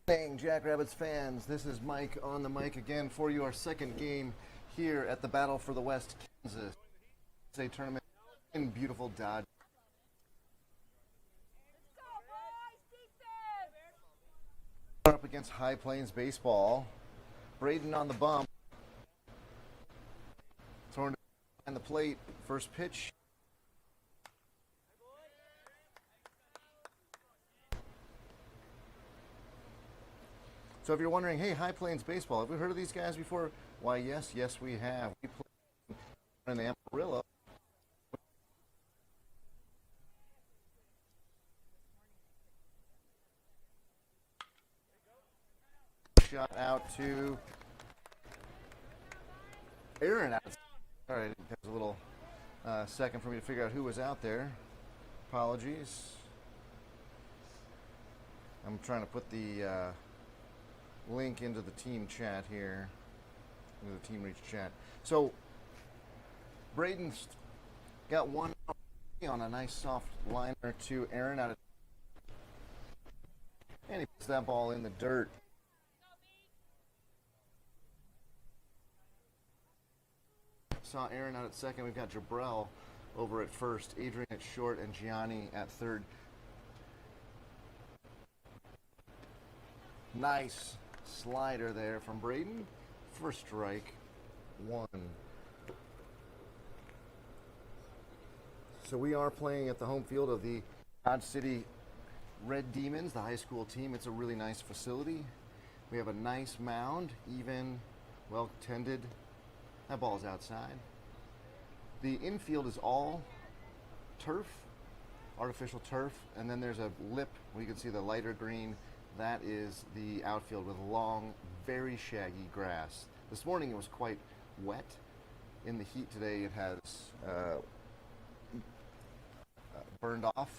Hey, Jackrabbits fans, this is Mike on the mic again for you. Our second game here at the Battle for the West, Kansas. It's a tournament in beautiful Dodge. Up against High Plains baseball. Braden on the bump. Thrown behind the plate. First pitch. So if you're wondering, hey, High Plains baseball, have we heard of these guys before? Why, yes, we have. We played in the Amarillo. Shot out to Aaron. All right, that was a little second for me to figure out who was out there. Apologies. I'm trying to put the link into the team chat here, into the team reach chat. So Braden's got one on a nice soft liner to Aaron out of, and he puts that ball in the dirt. Saw Aaron out at second. We've got Jabrell over at first, Adrian at short, and Gianni at third. Nice slider there from Braden. First strike, one. So we are playing at the home field of the Dodge City Red Demons, the high school team. It's a really nice facility. We have a nice mound, even, well tended. That ball's outside. The infield is all turf, artificial turf, and then there's a lip where you can see the lighter green. That is the outfield with long, very shaggy grass. This morning it was quite wet. In the heat today it has burned off.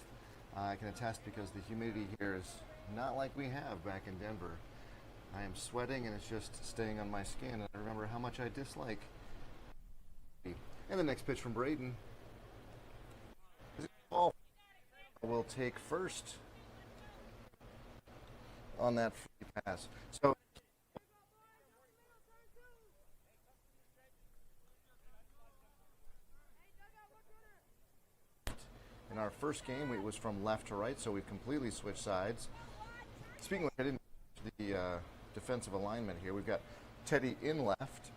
I can attest because the humidity here is not like we have back in Denver. I am sweating and it's just staying on my skin. And I remember how much I dislike. And the next pitch from Braden. Will take first on that free pass. So in our first game, it was from left to right, so we've completely switched sides. Speaking of, I didn't the defensive alignment here. We've got Teddy in left.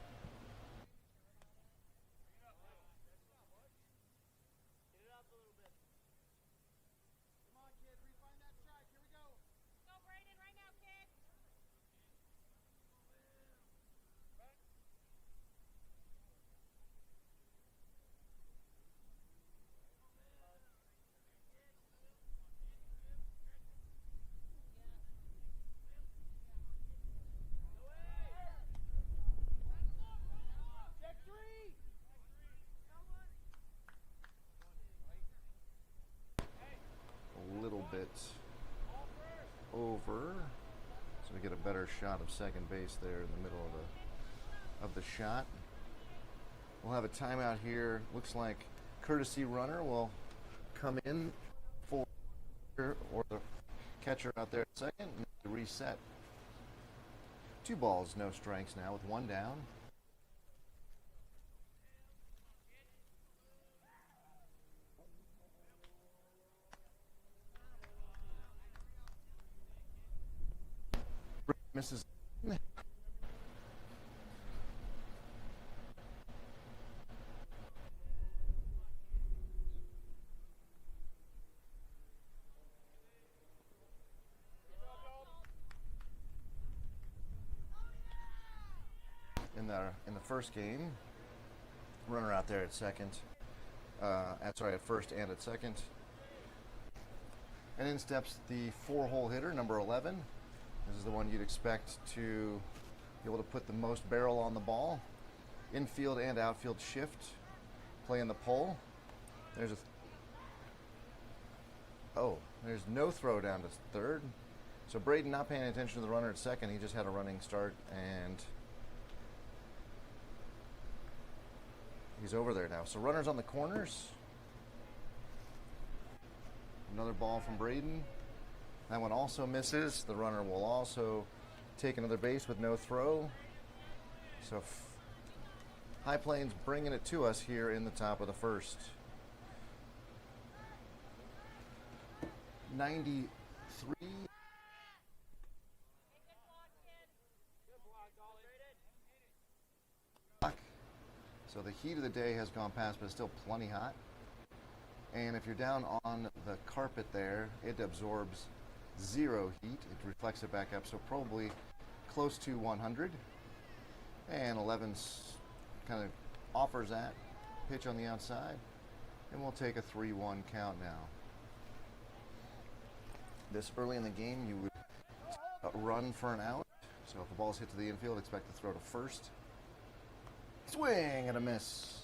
Bit over, so we get a better shot of second base there in the middle of the shot. We'll have a timeout here. Looks like courtesy runner will come in for or the catcher out there at second and reset. 2 balls, no strikes now with 1 down. Misses. In the first game, runner out there at second. At first and at second. And in steps the 4-hole hitter, number 11. This is the one you'd expect to be able to put the most barrel on the ball. Infield and outfield shift. Play in the pole. There's no throw down to third. So Braden not paying attention to the runner at second. He just had a running start and he's over there now. So runners on the corners. Another ball from Braden. That one also misses. The runner will also take another base with no throw. So High Plains bringing it to us here in the top of the first. 93. So the heat of the day has gone past, but it's still plenty hot. And if you're down on the carpet there, it absorbs 0 heat. It reflects it back up, so probably close to 100. And 11's kind of offers that pitch on the outside. And we'll take a 3-1 count now. This early in the game, you would run for an out. So if the ball's hit to the infield, expect to throw to first. Swing and a miss.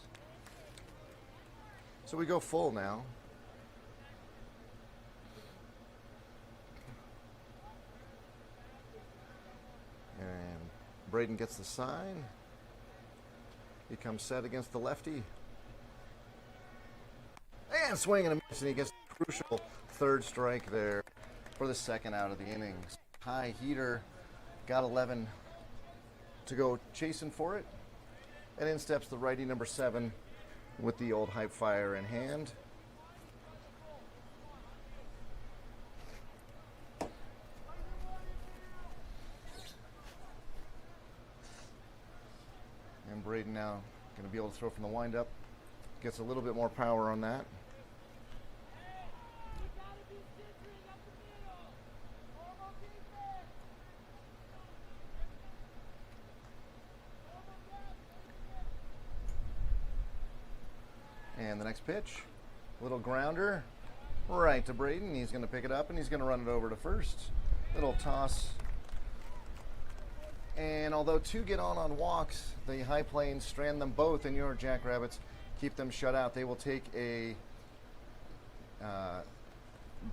So we go full now. And Braden gets the sign. He comes set against the lefty. And swing and a miss, and he gets the crucial third strike there for the second out of the innings. High heater, got 11 to go chasing for it. And in steps the righty, number 7, with the old hype fire in hand. And Braden now going to be able to throw from the windup. Gets a little bit more power on that. And the next pitch, little grounder right to Braden. He's going to pick it up and he's going to run it over to first. Little toss. And although 2 get on walks, the High Plains strand them both in your Jackrabbits, keep them shut out. They will take a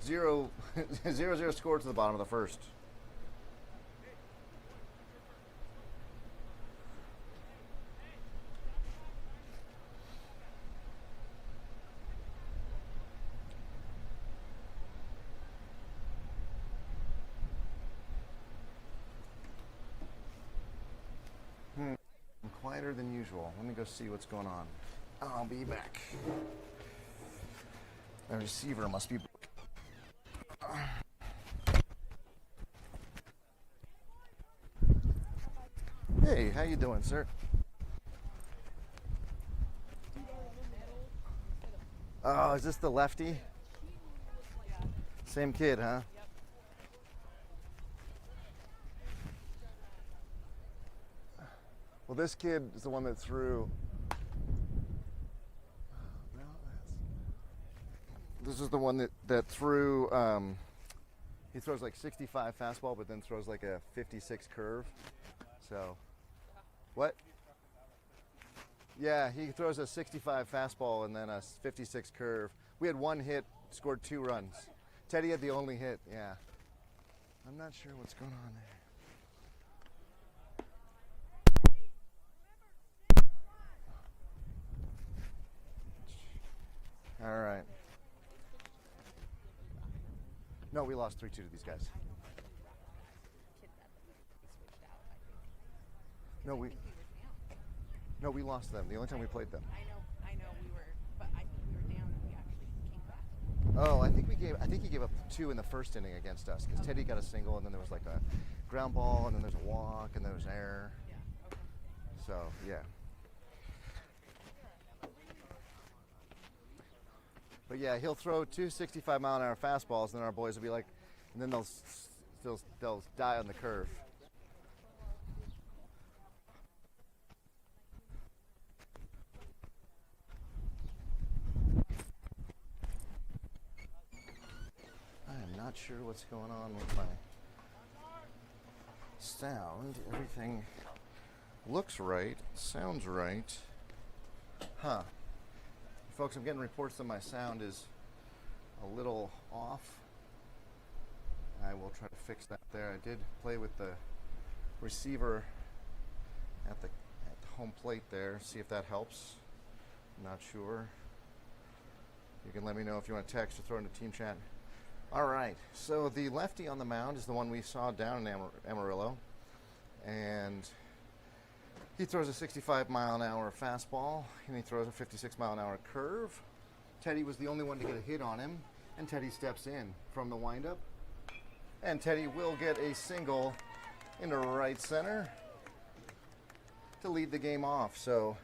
0-0 score to the bottom of the first. Quieter than usual. Let me go see what's going on. I'll be back. The receiver must be. Hey, how you doing, sir? Oh, is this the lefty? Same kid, huh? Well, this kid is the one that threw. This is the one that threw. He throws like 65 fastball, but then throws like a 56 curve. So, what? Yeah, he throws a 65 fastball and then a 56 curve. We had 1 hit, scored 2 runs. Teddy had the only hit. Yeah. I'm not sure what's going on there. All right. No, we lost 3-2 to these guys. No, we lost them. The only time we played them. I know we were, but I think we were down and we actually came back. Oh, I think he gave up 2 in the first inning against us because Teddy got a single and then there was like a ground ball and then there's a walk and there was error. Yeah. Okay. So, yeah. But yeah, he'll throw 2 65-mile-an-hour fastballs, and then our boys will be like, and then they'll die on the curve. I am not sure what's going on with my sound. Everything looks right, sounds right. Huh. Folks, I'm getting reports that my sound is a little off. I will try to fix that there. I did play with the receiver at the home plate there, see if that helps. I'm not sure. You can let me know if you want to text or throw in the team chat. All right, so the lefty on the mound is the one we saw down in Amarillo, and he throws a 65-mile-an-hour fastball, and he throws a 56-mile-an-hour curve. Teddy was the only one to get a hit on him, and Teddy steps in from the windup, and Teddy will get a single into right center to lead the game off. So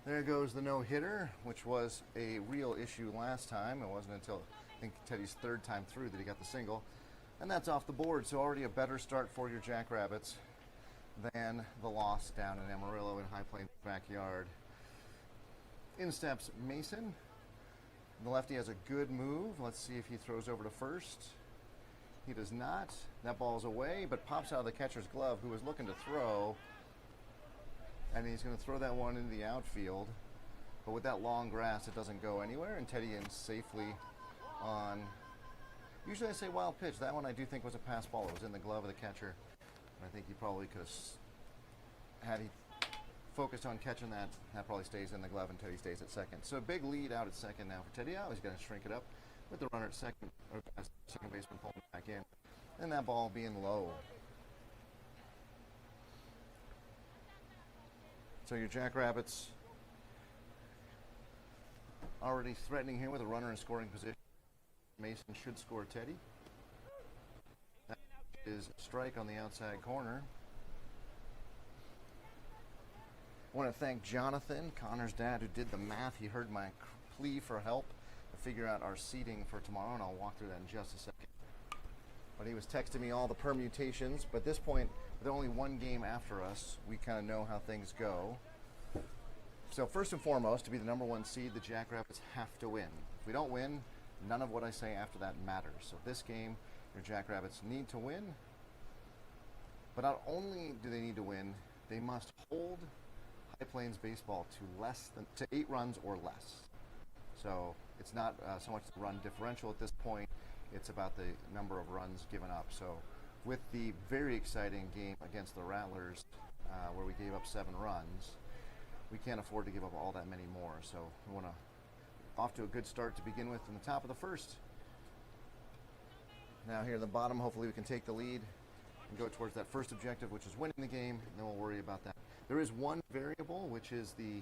there goes the no-hitter, which was a real issue last time. It wasn't until I think Teddy's third time through that he got the single, and that's off the board. So already a better start for your Jackrabbits than the loss down in Amarillo in High Plains backyard. In steps Mason. The lefty has a good move. Let's see if he throws over to first. He does not. That ball's away, but pops out of the catcher's glove, who was looking to throw. And he's going to throw that one into the outfield. But with that long grass, it doesn't go anywhere. And Teddy in safely on, usually I say wild pitch. That one I do think was a pass ball. It was in the glove of the catcher. I think he probably could have, had he focused on catching that, that probably stays in the glove and Teddy stays at second. So a big lead out at second now for Teddy. He's going to shrink it up with the runner at second, or second baseman pulling it back in. And that ball being low. So your Jackrabbits already threatening here with a runner in scoring position. Mason should score Teddy. That is a strike on the outside corner. I want to thank Jonathan, Connor's dad, who did the math. He heard my plea for help to figure out our seating for tomorrow, and I'll walk through that in just a second. But he was texting me all the permutations. But at this point, with only one game after us, we kind of know how things go. So first and foremost, to be the number one seed, the Jackrabbits have to win. If we don't win, none of what I say after that matters. So this game, your Jackrabbits need to win. But not only do they need to win, they must hold High Plains baseball to 8 runs or less. So it's not so much the run differential at this point. It's about the number of runs given up. So with the very exciting game against the Rattlers, where we gave up 7 runs, we can't afford to give up all that many more. So we want to off to a good start to begin with in the top of the first. Now here in the bottom, hopefully we can take the lead and go towards that first objective, which is winning the game, and then we'll worry about that. There is one variable, which is the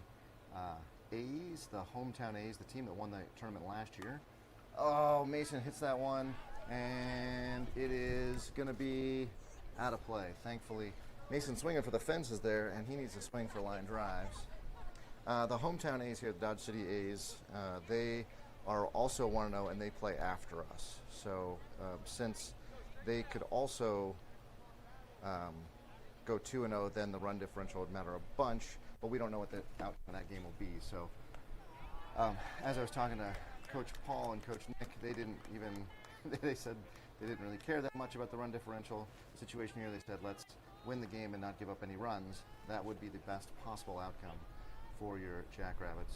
A's, the hometown A's, the team that won the tournament last year. Oh, Mason hits that one, and it is going to be out of play, thankfully. Mason swinging for the fences there, and he needs to swing for line drives. The hometown A's here, the Dodge City A's, they are also 1-0, and they play after us. So since they could also go 2-0, then the run differential would matter a bunch, but we don't know what the outcome of that game will be. So as I was talking to Coach Paul and Coach Nick, they didn't even, they said they didn't really care that much about the run differential situation here. They said, let's win the game and not give up any runs. That would be the best possible outcome for your Jackrabbits.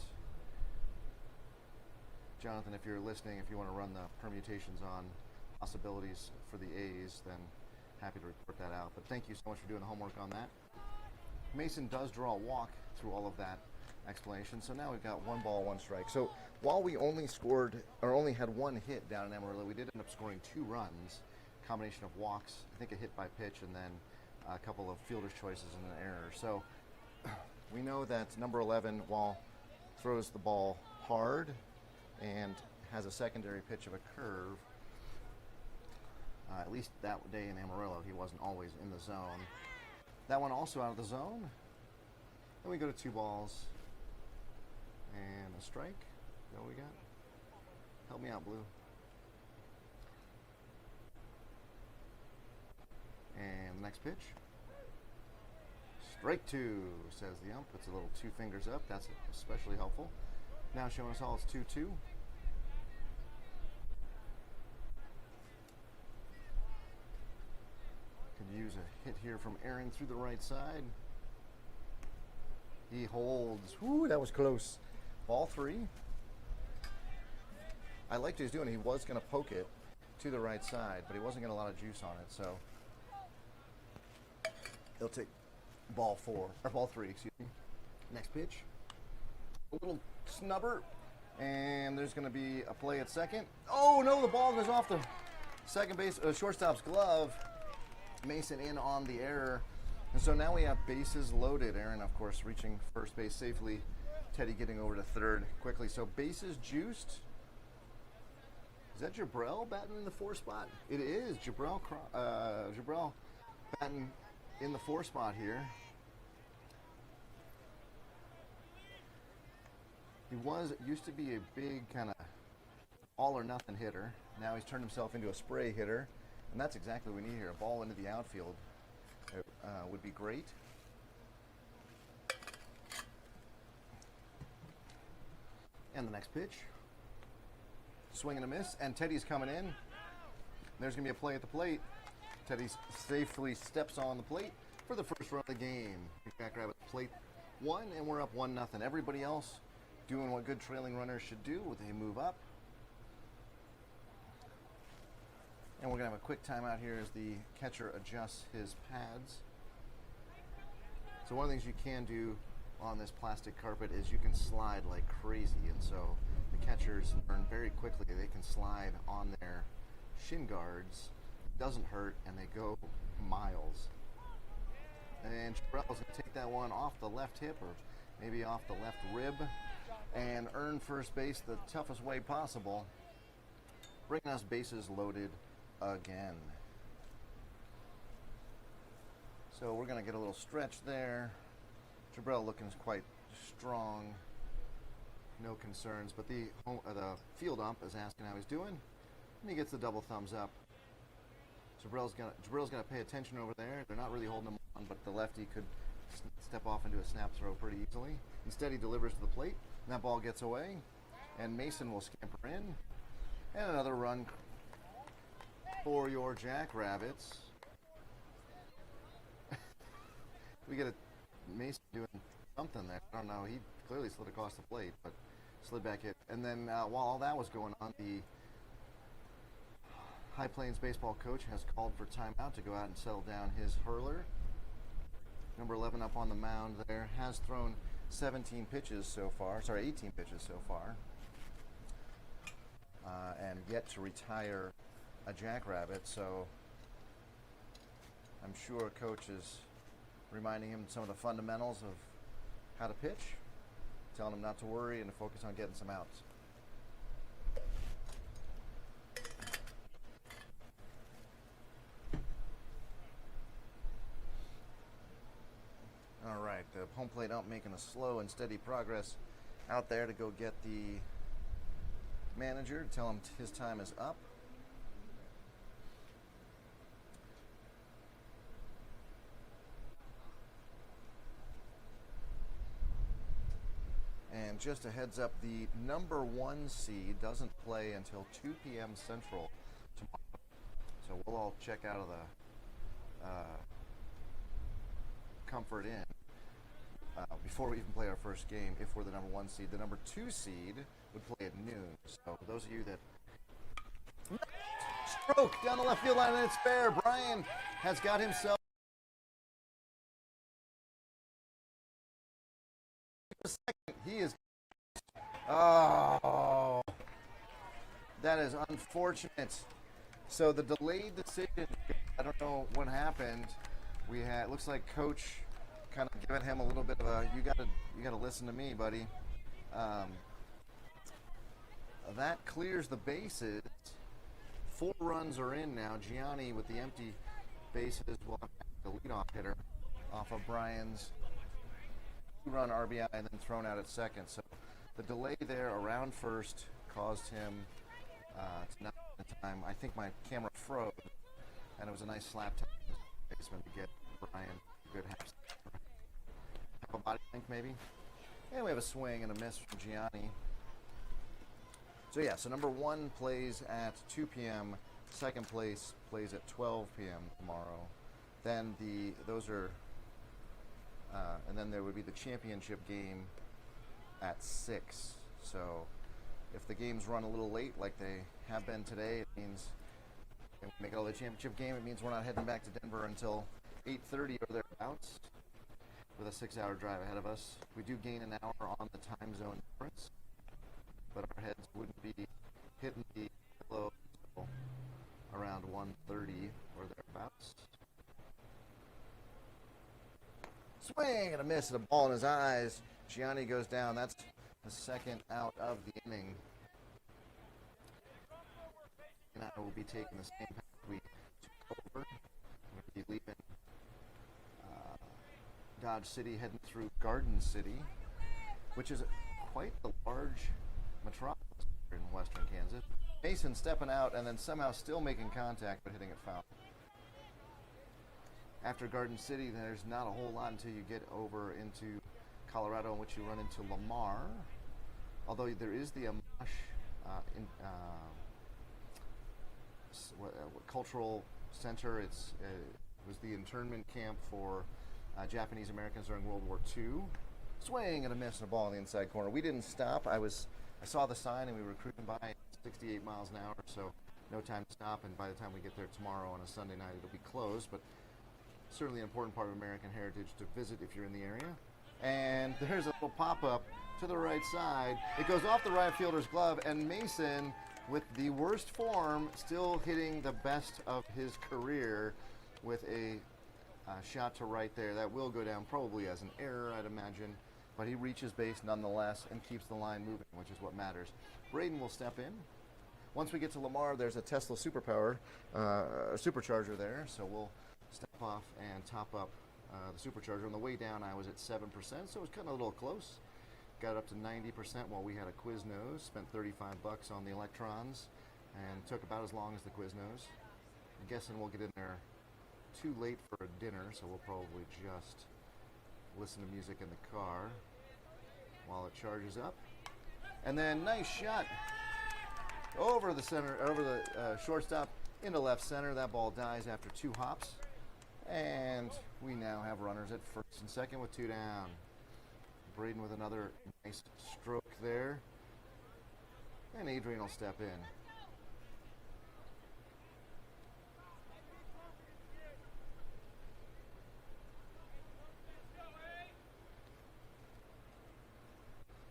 Jonathan, if you're listening, if you want to run the permutations on possibilities for the A's, then happy to report that out. But thank you so much for doing the homework on that. Mason does draw a walk through all of that explanation. So now we've got 1 ball, 1 strike. So while we only only had 1 hit down in Amarillo, we did end up scoring 2 runs, combination of walks, I think a hit by pitch, and then a couple of fielder's choices and an error. So we know that number 11, while throws the ball hard and has a secondary pitch of a curve, at least that day in Amarillo, he wasn't always in the zone. That one also out of the zone. Then we go to 2 balls and a strike. Is that what we got? Help me out, Blue. And the next pitch. Strike 2, says the ump. It's a little 2 fingers up. That's especially helpful. Now showing us all it's 2-2. Could use a hit here from Aaron through the right side. He holds. Whoo, that was close. Ball 3. I liked what he was doing. He was going to poke it to the right side, but he wasn't getting a lot of juice on it, so he'll take ball 3, excuse me. Next pitch. A little snubber, and there's going to be a play at second. Oh no, the ball goes off the Second base, shortstop's glove. Mason in on the error. And so now we have bases loaded. Aaron, of course, reaching first base safely. Teddy getting over to third quickly. So bases juiced. Is that Jabrell batting in the 4 spot? It is. Jabrell batting in the 4 spot here. He used to be a big kind of all or nothing hitter. Now he's turned himself into a spray hitter, and that's exactly what we need here. A ball into the outfield would be great. And the next pitch. Swing and a miss, and Teddy's coming in. There's going to be a play at the plate. Teddy safely steps on the plate for the first run of the game. Jackrabbits plate 1, and we're up 1-0. Everybody else doing what good trailing runners should do. They move up. And we're going to have a quick timeout here as the catcher adjusts his pads. So one of the things you can do on this plastic carpet is you can slide like crazy. And so the catchers learn very quickly they can slide on their shin guards. Doesn't hurt, and they go miles. And Chabrell's going to take that one off the left hip or maybe off the left rib and earn first base the toughest way possible, bringing us bases loaded again. So we're going to get a little stretch there. Jabrell looking quite strong, no concerns, but the field ump is asking how he's doing, and he gets the double thumbs up. Jabrell's gonna pay attention over there. They're not really holding him on, but the lefty could step off into a snap throw pretty easily. Instead, he delivers to the plate, and that ball gets away, and Mason will scamper in, and another run for your Jackrabbits. We get a Mason doing something there. I don't know. He clearly slid across the plate, but slid back in. And then while all that was going on, the High Plains baseball coach has called for timeout to go out and settle down his hurler. Number 11 up on the mound there has thrown 18 pitches so far, and yet to retire a Jackrabbit. So I'm sure coach is reminding him some of the fundamentals of how to pitch, telling him not to worry and to focus on getting some outs. All right, the home plate ump making a slow and steady progress out there to go get the manager to tell him his time is up. And just a heads up, the number 1 seed doesn't play until 2 p.m. Central tomorrow. So we'll all check out of the Comfort Inn before we even play our first game if we're the number 1 seed. The number 2 seed would play at noon. So for those of you that stroke down the left field line, and it's fair. Brian has got himself a second. He is. Oh, that is unfortunate. So the delayed decision, I don't know what happened. We had, looks like coach kind of giving him a little bit of a, you gotta listen to me, buddy. That clears the bases. 4 runs are in now. Gianni with the empty bases will have the leadoff hitter off of Brian's 2-run RBI and then thrown out at second. So the delay there around first caused him to not have time. I think my camera froze, and it was a nice slap to the baseman to get Brian a good half a body link maybe. And we have a swing and a miss from Gianni. So yeah, so number 1 plays at 2 p.m. Second place plays at 12 p.m. tomorrow. Then and then there would be the championship game at 6. So if the games run a little late like they have been today, it means if we make it all the championship game, it means we're not heading back to Denver until 8:30 or thereabouts with a 6-hour drive ahead of us. We do gain an hour on the time zone difference, but our heads wouldn't be hitting the pillow. So around 1:30 or thereabouts. Swing and a miss and a ball in his eyes. Gianni goes down. That's the second out of the inning. And I will be taking the same path we took over. We're going to be leaving Dodge City, heading through Garden City, which is quite the large metropolis here in western Kansas. Mason stepping out and then somehow still making contact but hitting it foul. After Garden City, there's not a whole lot until you get over into Colorado, in which you run into Lamar. Although there is the Amash cultural center. It was the internment camp for Japanese Americans during World War II. Swing and a miss and a ball in the inside corner. We didn't stop. I saw the sign and we were cruising by at 68 miles an hour, so no time to stop. And by the time we get there tomorrow on a Sunday night, it'll be closed. But certainly an important part of American heritage to visit if you're in the area. And there's a little pop-up to the right side. It goes off the right fielder's glove, and Mason, with the worst form, still hitting the best of his career with a shot to right there. That will go down probably as an error, I'd imagine, but he reaches base nonetheless and keeps the line moving, which is what matters. Braden will step in. Once we get to Lamar, there's a Tesla supercharger there, so we'll step off and top up the supercharger. On the way down, I was at 7%, so it was kind of a little close. Got up to 90% while we had a Quiznos. Spent $35 on the electrons, and took about as long as the Quiznos. I'm guessing we'll get in there too late for a dinner, so we'll probably just listen to music in the car while it charges up. And then nice shot over the center, over the shortstop into left center. That ball dies after 2 hops. And we now have runners at first and second with 2 down. Braden with another nice stroke there. And Adrian will step in.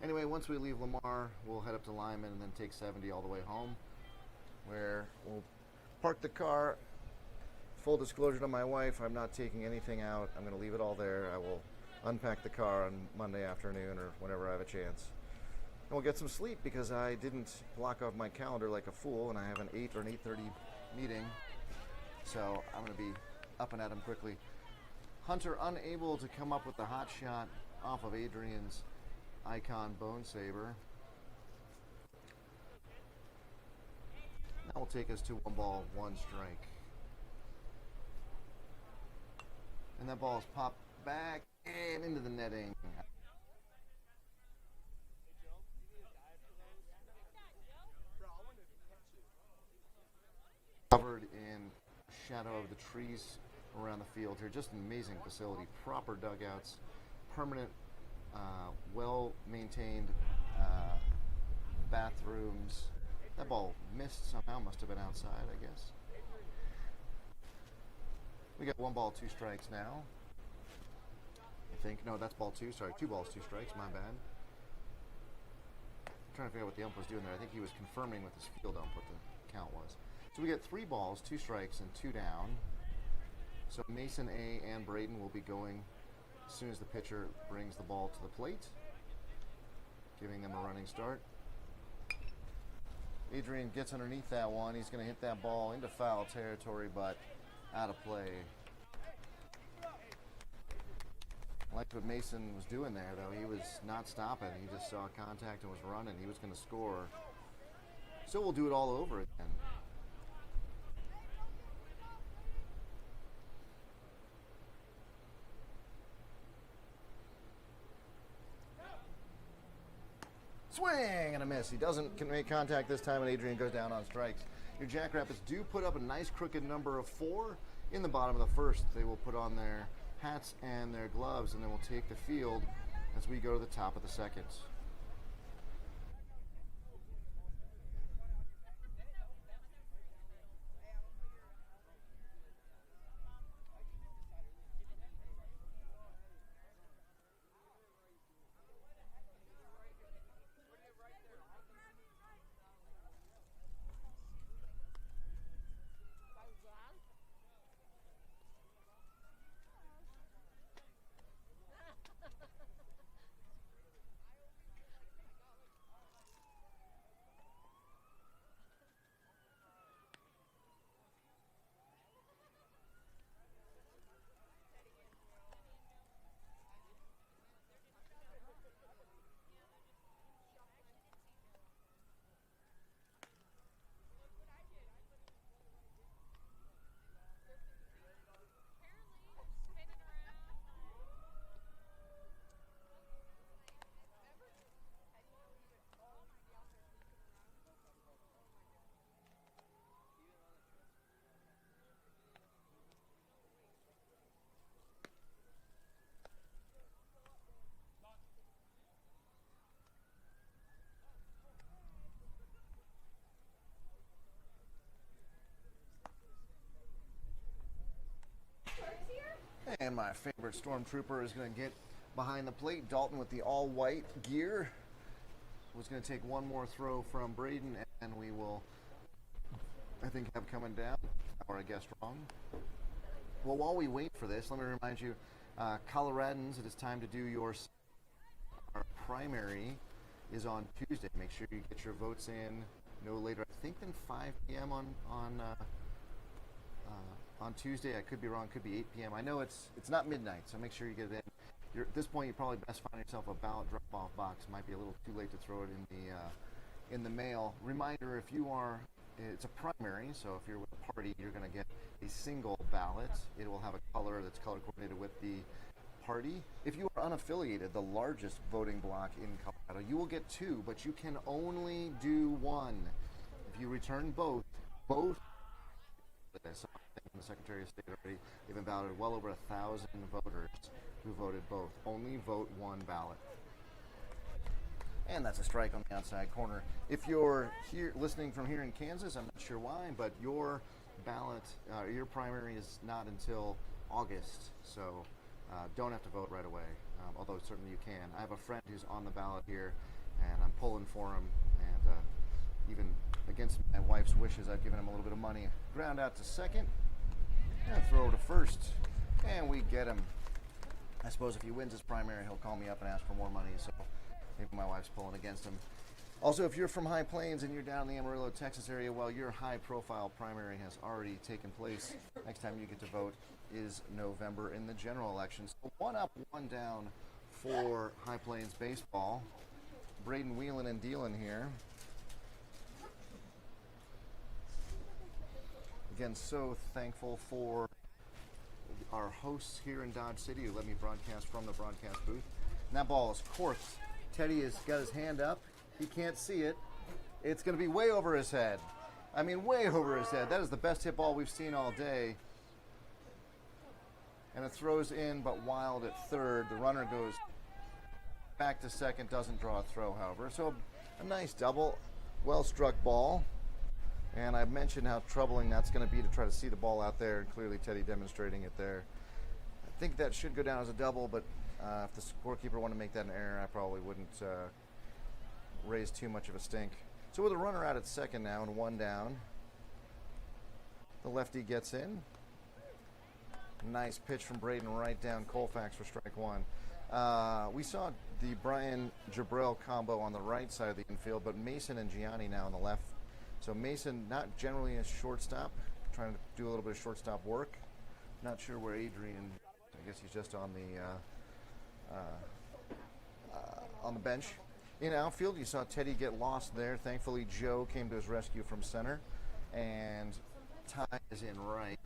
Anyway, once we leave Lamar, we'll head up to Lyman and then take 70 all the way home, where we'll park the car. Full disclosure to my wife, I'm not taking anything out. I'm going to leave it all there. I will unpack the car on Monday afternoon or whenever I have a chance. And we'll get some sleep because I didn't block off my calendar like a fool, and I have an 8 or an 8:30 meeting. So I'm going to be up and at him quickly. Hunter unable to come up with the hot shot off of Adrian's icon bone saber. That will take us to 1 ball, 1 strike. And that ball is popped back and into the netting. Covered in shadow of the trees around the field here. Just an amazing facility. Proper dugouts, permanent, well-maintained bathrooms. That ball missed somehow. Must have been outside, I guess. We got 1 ball, 2 strikes now. I think. No, that's ball 2. Sorry, 2 balls, 2 strikes. My bad. I'm trying to figure out what the ump was doing there. I think he was confirming with his field ump what the count was. So we get 3 balls, 2 strikes, and 2 down. So Mason A and Braden will be going as soon as the pitcher brings the ball to the plate, giving them a running start. Adrian gets underneath that one. He's going to hit that ball into foul territory, but out of play. I liked what Mason was doing there, though. He was not stopping. He just saw contact and was running. He was going to score. So we'll do it all over again. Swing and a miss. He doesn't make contact this time, and Adrian goes down on strikes. Your Jackrabbits do put up a nice crooked number of 4 in the bottom of the first. They will put on their hats and their gloves, and then we'll take the field as we go to the top of the second. And my favorite stormtrooper is going to get behind the plate. Dalton with the all-white gear was going to take one more throw from Braden, and we will, I think, have coming down, or I guessed wrong. Well, while we wait for this, let me remind you, Coloradans, it is time to do our primary is on Tuesday. Make sure you get your votes in no later, I think, than 5 p.m. on Tuesday. I could be wrong, could be 8 p.m. I know it's not midnight, so make sure you get it in. At this point, you probably best find yourself a ballot drop-off box. Might be a little too late to throw it in the mail. Reminder: it's a primary, so if you're with a party, you're going to get a single ballot. It will have a color that's color coordinated with the party. If you are unaffiliated, the largest voting block in Colorado, you will get 2, but you can only do 1. If you return both. The Secretary of State already, they've balloted well over 1,000 voters who voted both. Only vote 1 ballot. And that's a strike on the outside corner. If you're here listening from here in Kansas, I'm not sure why, but your ballot, your primary is not until August, so don't have to vote right away, although certainly you can. I have a friend who's on the ballot here, and I'm pulling for him, and even against my wife's wishes, I've given him a little bit of money. Ground out to second, and throw over to first, and we get him. I suppose if he wins his primary, he'll call me up and ask for more money, so maybe my wife's pulling against him. Also, if you're from High Plains and you're down in the Amarillo, Texas area, well, your high-profile primary has already taken place. Next time you get to vote is November in the general election. So 1 up, 1 down for High Plains baseball. Braden wheeling and dealing here. Again, so thankful for our hosts here in Dodge City who let me broadcast from the broadcast booth. And that ball is corked. Teddy has got his hand up. He can't see it. It's going to be way over his head. I mean, way over his head. That is the best hit ball we've seen all day. And it throws in, but wild at third. The runner goes back to second, doesn't draw a throw, however. So a nice double, well-struck ball. And I've mentioned how troubling that's going to be to try to see the ball out there, and clearly Teddy demonstrating it there. I think that should go down as a double, but if the scorekeeper wanted to make that an error, I probably wouldn't raise too much of a stink. So with a runner out at second now and 1 down, the lefty gets in. Nice pitch from Braden right down Colfax for strike 1. We saw the Brian Jabril combo on the right side of the infield, but Mason and Gianni now on the left. So Mason, not generally a shortstop, trying to do a little bit of shortstop work. Not sure where Adrian, I guess he's just on the bench. In outfield, you saw Teddy get lost there. Thankfully, Joe came to his rescue from center, and Ty is in right.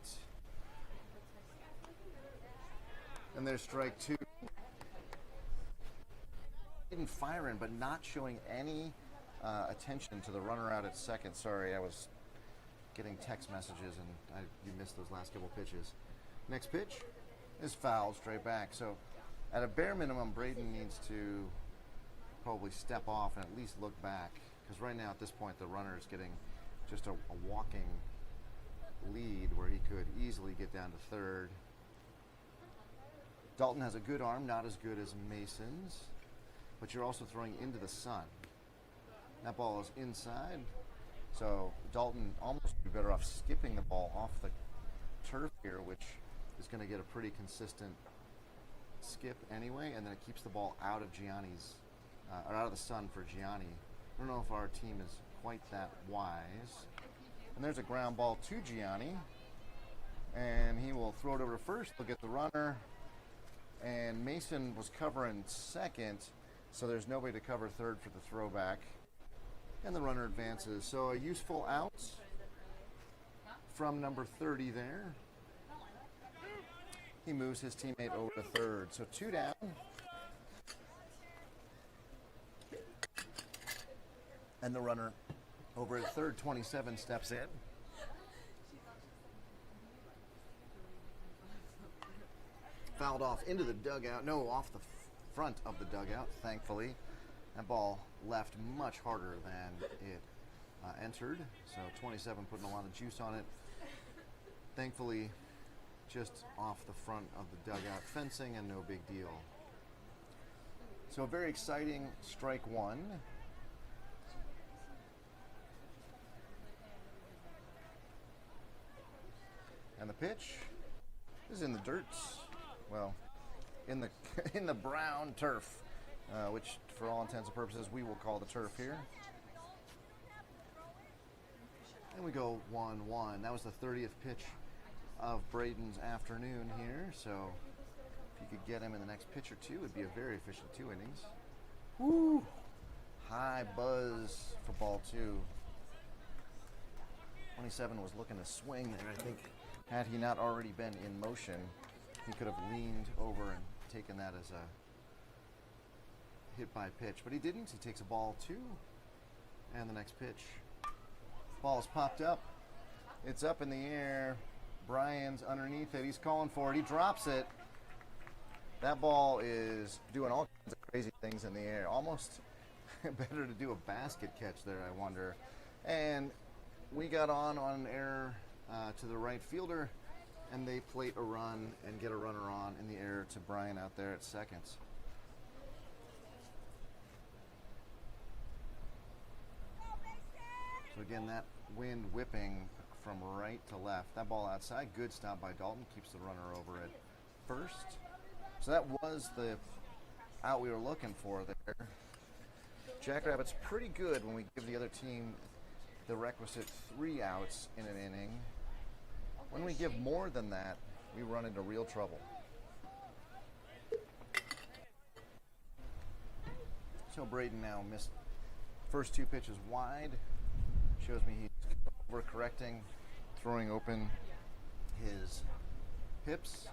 And there's strike 2. Didn't firing, but not showing any attention to the runner out at second. Sorry, I was getting text messages and you missed those last couple pitches. Next pitch is fouled straight back. So at a bare minimum, Braden needs to probably step off and at least look back, because right now at this point the runner is getting just a walking lead where he could easily get down to third. Dalton has a good arm, not as good as Mason's, but you're also throwing into the sun. That ball is inside, so Dalton almost would be better off skipping the ball off the turf here, which is going to get a pretty consistent skip anyway, and then it keeps the ball out of Gianni's, or out of the sun for Gianni. I don't know if our team is quite that wise. And there's a ground ball to Gianni, and he will throw it over to first. He'll get the runner, and Mason was covering second, so there's nobody to cover third for the throwback. And the runner advances. So a useful out from number 30 there. He moves his teammate over to third. So 2 down. And the runner over at third, 27, steps in. Fouled off into the dugout. No, off the front of the dugout, thankfully. That ball left much harder than it entered. So 27 putting a lot of juice on it. Thankfully, just off the front of the dugout fencing and no big deal. So a very exciting strike one. And the pitch is in the dirt. Well, in the in the brown turf, which for all intents and purposes we will call the turf here. And we go 1-1. That was the 30th pitch of Braden's afternoon here. So if you could get him in the next pitch or two, it'd be a very efficient 2 innings. Woo! High buzz for ball 2. 27 was looking to swing there. I think had he not already been in motion, he could have leaned over and taken that as a hit by pitch. But he didn't. He takes a ball 2. And the next pitch. Ball's popped up. It's up in the air. Brian's underneath it. He's calling for it. He drops it. That ball is doing all kinds of crazy things in the air. Almost better to do a basket catch there, I wonder. And we got on an error to the right fielder, and they plate a run and get a runner on in the air to Brian out there at second. So again, that wind whipping from right to left. That ball outside, good stop by Dalton, keeps the runner over at first. So that was the out we were looking for there. Jackrabbits pretty good when we give the other team the requisite 3 outs in an inning. When we give more than that, we run into real trouble. So Braden now missed first 2 pitches wide. Shows me he's overcorrecting, throwing open his hips.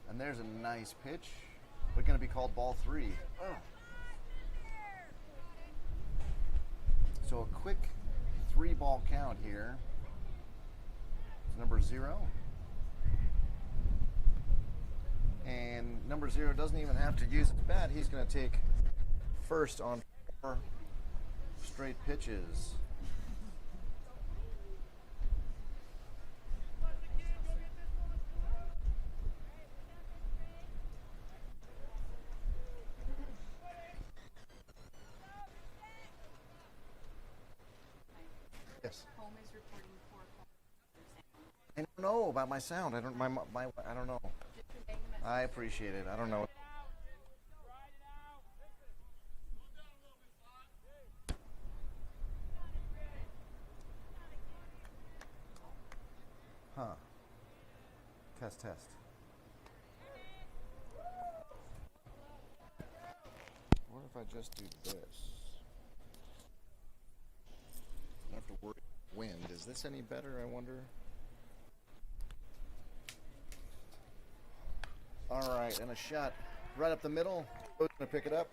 And there's a nice pitch, but going to be called ball 3. Oh. So a quick 3-ball count here. It's number 0. And number 0 doesn't even have to use his bat. He's going to take first on 4 straight pitches. Yes. Home is reporting 4 calls. I don't know about my sound. I don't know. I appreciate it. I don't know. Huh. Test. What if I just do this? I have to worry about wind. Is this any better, I wonder? All right, and a shot right up the middle. Going to pick it up.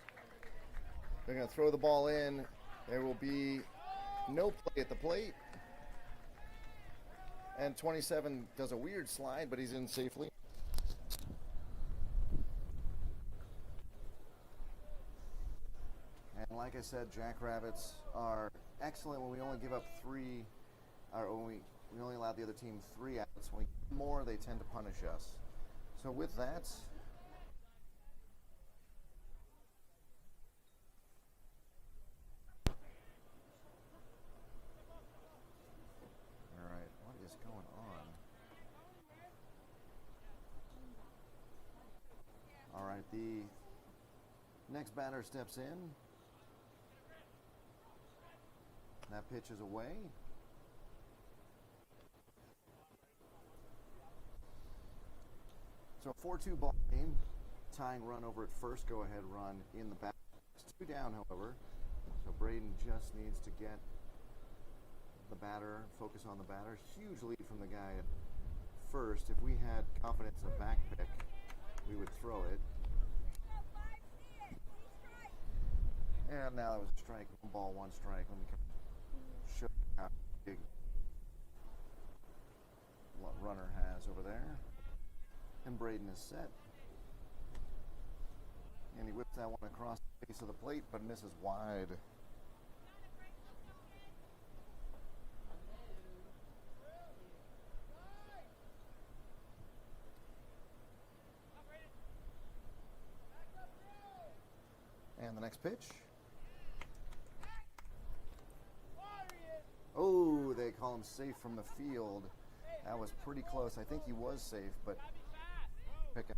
They're going to throw the ball in. There will be no play at the plate. And 27 does a weird slide, but he's in safely. And like I said, Jackrabbits are excellent when we only give up 3, or when we only allow the other team 3 outs. When we get more, they tend to punish us. So with that, all right, what is going on? All right, the next batter steps in. That pitch is away. So a 4-2 ball game. Tying run over at first. Go ahead run in the back. It's 2 down, however. So Braden just needs to get the batter, focus on the batter. Huge lead from the guy at first. If we had confidence in a back pick, we would throw it. And now it was a strike. 1 ball, 1 strike. Let me show you how big runner has over there. And Braden is set. And he whips that one across the face of the plate, but misses wide. next pitch. Oh, they call him safe from the field. That was pretty close. I think he was safe, but pick up.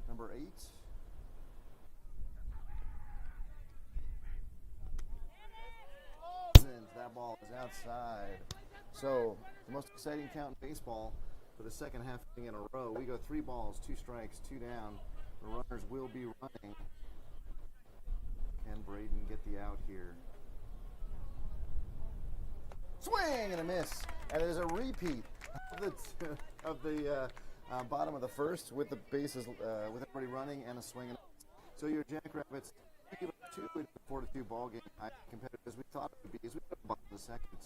Number 8. That ball is outside. So, the most exciting count in baseball for the second half inning in a row. We go 3 balls, 2 strikes, 2 down. The runners will be running. Can Braden get the out here? Swing and a miss. And it is a repeat of the bottom of the first with the bases, with everybody running and a swing. So your Jackrabbits 2 4-2 ball game. Competitive as we thought it would be as we got the bottom of the second.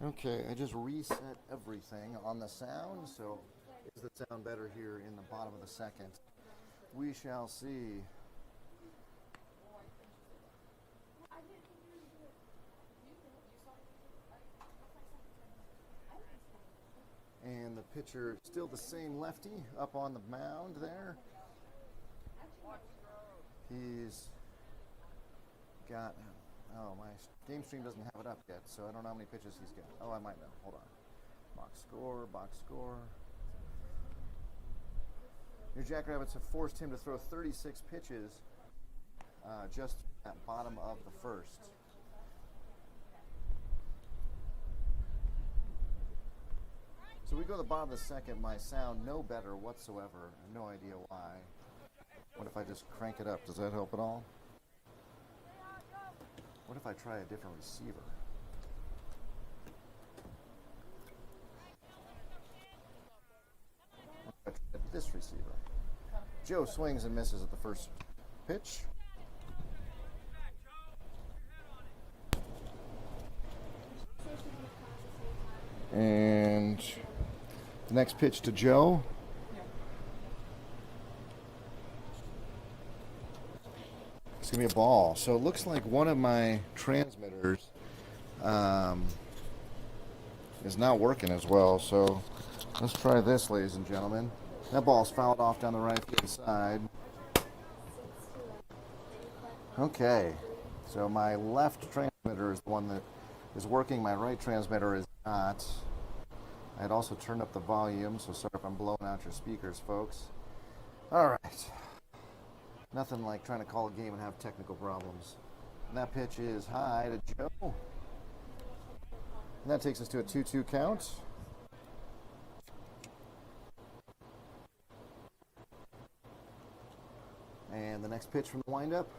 Okay, I just reset everything on the sound, so is the sound better here in the bottom of the second? We shall see. And the pitcher, still the same lefty, up on the mound there. He's got, oh, my game stream doesn't have it up yet, so I don't know how many pitches he's got. Oh, I might know. Hold on. Box score, box score. Your Jackrabbits have forced him to throw 36 pitches just at bottom of the first. So we go to the bottom of the second. My sound no better whatsoever. I have no idea why. What if I just crank it up? Does that help at all? What if I try a different receiver? What if I try this receiver? Joe swings and misses at the first pitch. And the next pitch to Joe. It's going to be a ball. So it looks like one of my transmitters is not working as well. So let's try this, ladies and gentlemen. That ball's fouled off down the right-hand side. Okay. So my left transmitter is the one that is working. My right transmitter is not. I had also turned up the volume, so sorry if I'm blowing out your speakers, folks. All right. Nothing like trying to call a game and have technical problems. And that pitch is high to Joe. And that takes us to a 2-2 count. And the next pitch from the windup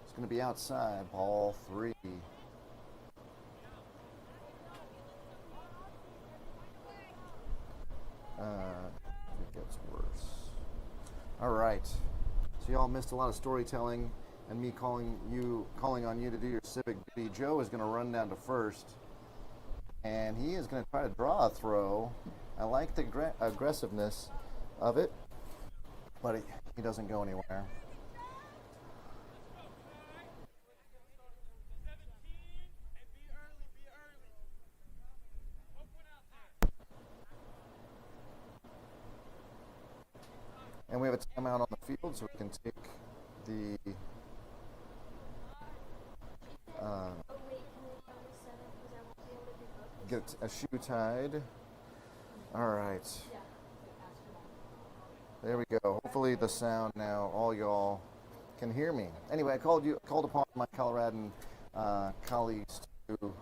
is going to be outside, ball 3. It gets worse. All right. So y'all missed a lot of storytelling and me calling on you to do your civic duty. Joe is going to run down to first, and he is going to try to draw a throw. I like the aggressiveness of it, but he doesn't go anywhere. field so we can take the get a shoe tied. All right. There we go. Hopefully the sound now, all y'all can hear me. Anyway, I called upon my Coloradan colleagues to,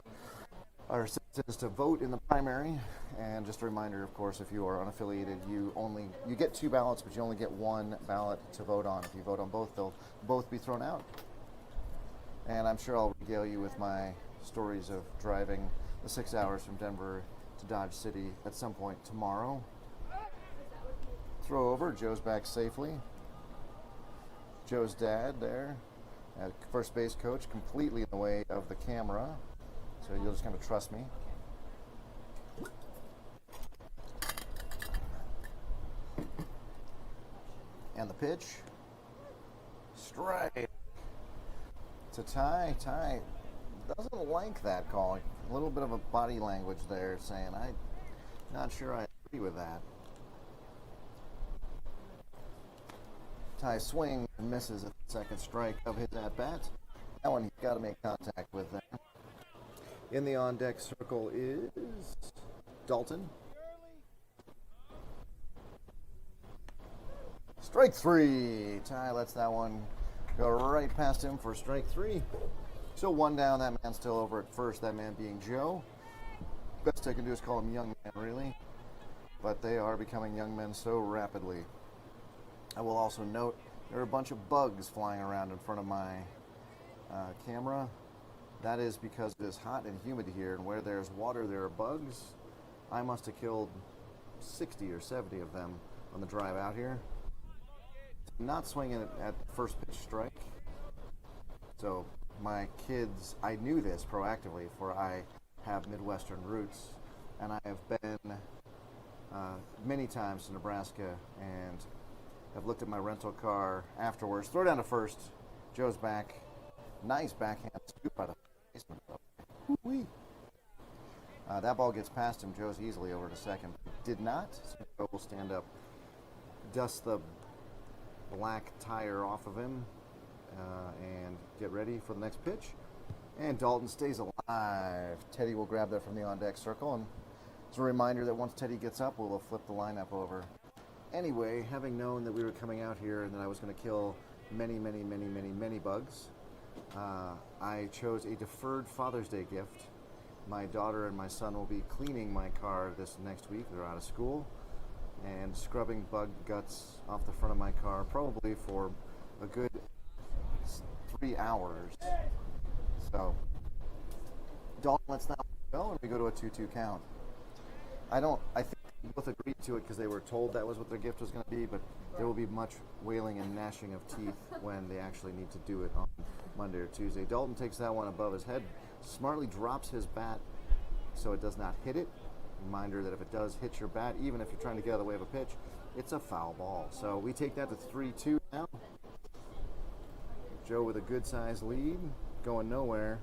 our citizens, to vote in the primary. And just a reminder, of course, if you are unaffiliated, you get 2 ballots, but you only get 1 ballot to vote on. If you vote on both, they'll both be thrown out. And I'm sure I'll regale you with my stories of driving the 6 hours from Denver to Dodge City at some point tomorrow. Throw over. Joe's back safely. Joe's dad there, first base coach, completely in the way of the camera. So you'll just kind of trust me. And the pitch. Strike. It's a tie. Tie doesn't like that call. A little bit of a body language there saying, I'm not sure I agree with that. Ty swing and misses at the second strike of his at-bat. That one he's got to make contact with there. In the on-deck circle is Dalton. Strike 3. Ty lets that one go right past him for strike 3. Still 1 down. That man's still over at first. That man being Joe. Best I can do is call him young man, really. But they are becoming young men so rapidly. I will also note there are a bunch of bugs flying around in front of my camera. That is because it is hot and humid here, and where there's water, there are bugs. I must have killed 60 or 70 of them on the drive out here. Not swinging at first pitch strike. So my kids, I knew this proactively, for I have Midwestern roots, and I have been many times to Nebraska and have looked at my rental car afterwards. Throw down to first. Joe's back. Nice backhand scoop by the baseman. Woo-wee. That ball gets past him. Joe's easily over to second. Did not. So Joe will stand up, dust the black tire off of him, and get ready for the next pitch. And Dalton stays alive. Teddy will grab that from the on-deck circle. And it's a reminder that once Teddy gets up, we'll flip the lineup over. Anyway, having known that we were coming out here and that I was going to kill many bugs, I chose a deferred Father's Day gift. My daughter and my son will be cleaning my car this next week. They're out of school, and scrubbing bug guts off the front of my car, probably for a good 3 hours. So Dalton lets that go, and we go to a 2-2 count. I think they both agreed to it because they were told that was what their gift was going to be, but there will be much wailing and gnashing of teeth when they actually need to do it on Monday or Tuesday. Dalton takes that one above his head, smartly drops his bat so it does not hit it. Reminder that if it does hit your bat, even if you're trying to get out of the way of a pitch, it's a foul ball. So we take that to 3-2 now. Joe with a good sized lead, going nowhere.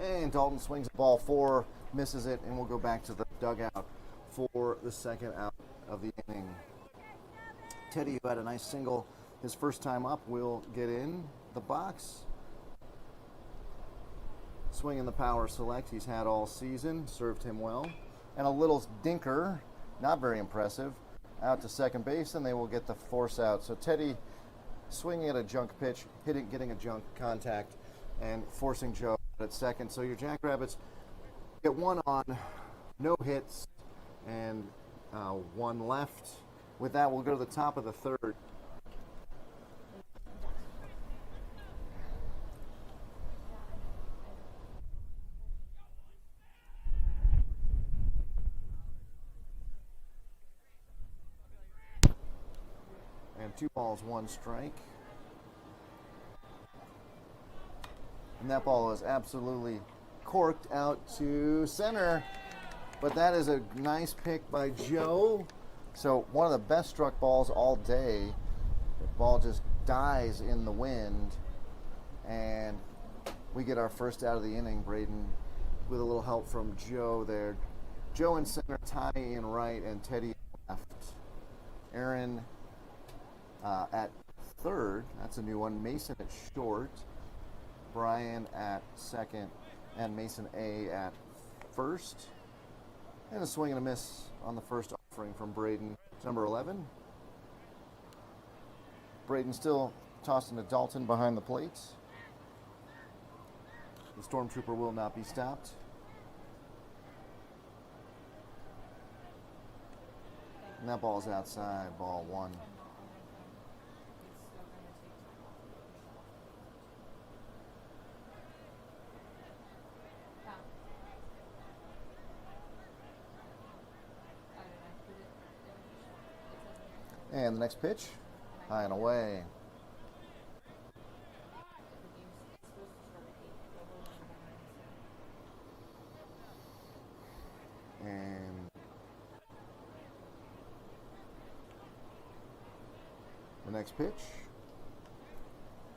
And Dalton swings the ball 4, misses it, and we'll go back to the dugout for the second out of the inning. Teddy, who had a nice single his first time up, will get in the box. Swinging the power select he's had all season, served him well. And a little dinker, not very impressive, out to second base, and they will get the force out. So Teddy swinging at a junk pitch, getting a junk contact, and forcing Joe at second. So your Jackrabbits get 1 on, no hits, and 1 left. With that, we'll go to the top of the third. And 2 balls, 1 strike. And that ball is absolutely corked out to center. But that is a nice pick by Joe. So one of the best struck balls all day. The ball just dies in the wind. And we get our first out of the inning, Braden, with a little help from Joe there. Joe in center, Ty in right, and Teddy left. Aaron at third. That's a new one. Mason at short, Brian at second, and Mason A at first. And a swing and a miss on the first offering from Braden, number 11. Braden still tossing to Dalton behind the plate. The Stormtrooper will not be stopped. And that ball's outside, ball 1. And the next pitch, high and away. And the next pitch,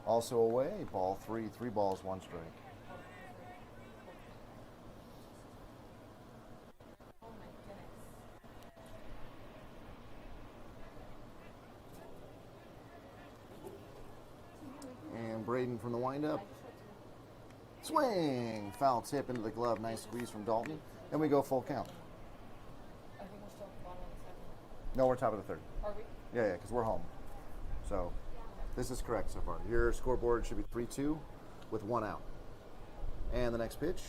also away, ball 3, 3 balls, 1 strike. And Braden from the windup. Swing! Foul tip into the glove. Nice squeeze from Dalton. And we go full count. I think we're still at the bottom of the second. No, we're top of the third. Are we? Yeah, because we're home. So this is correct so far. Your scoreboard should be 3-2 with 1 out. And the next pitch.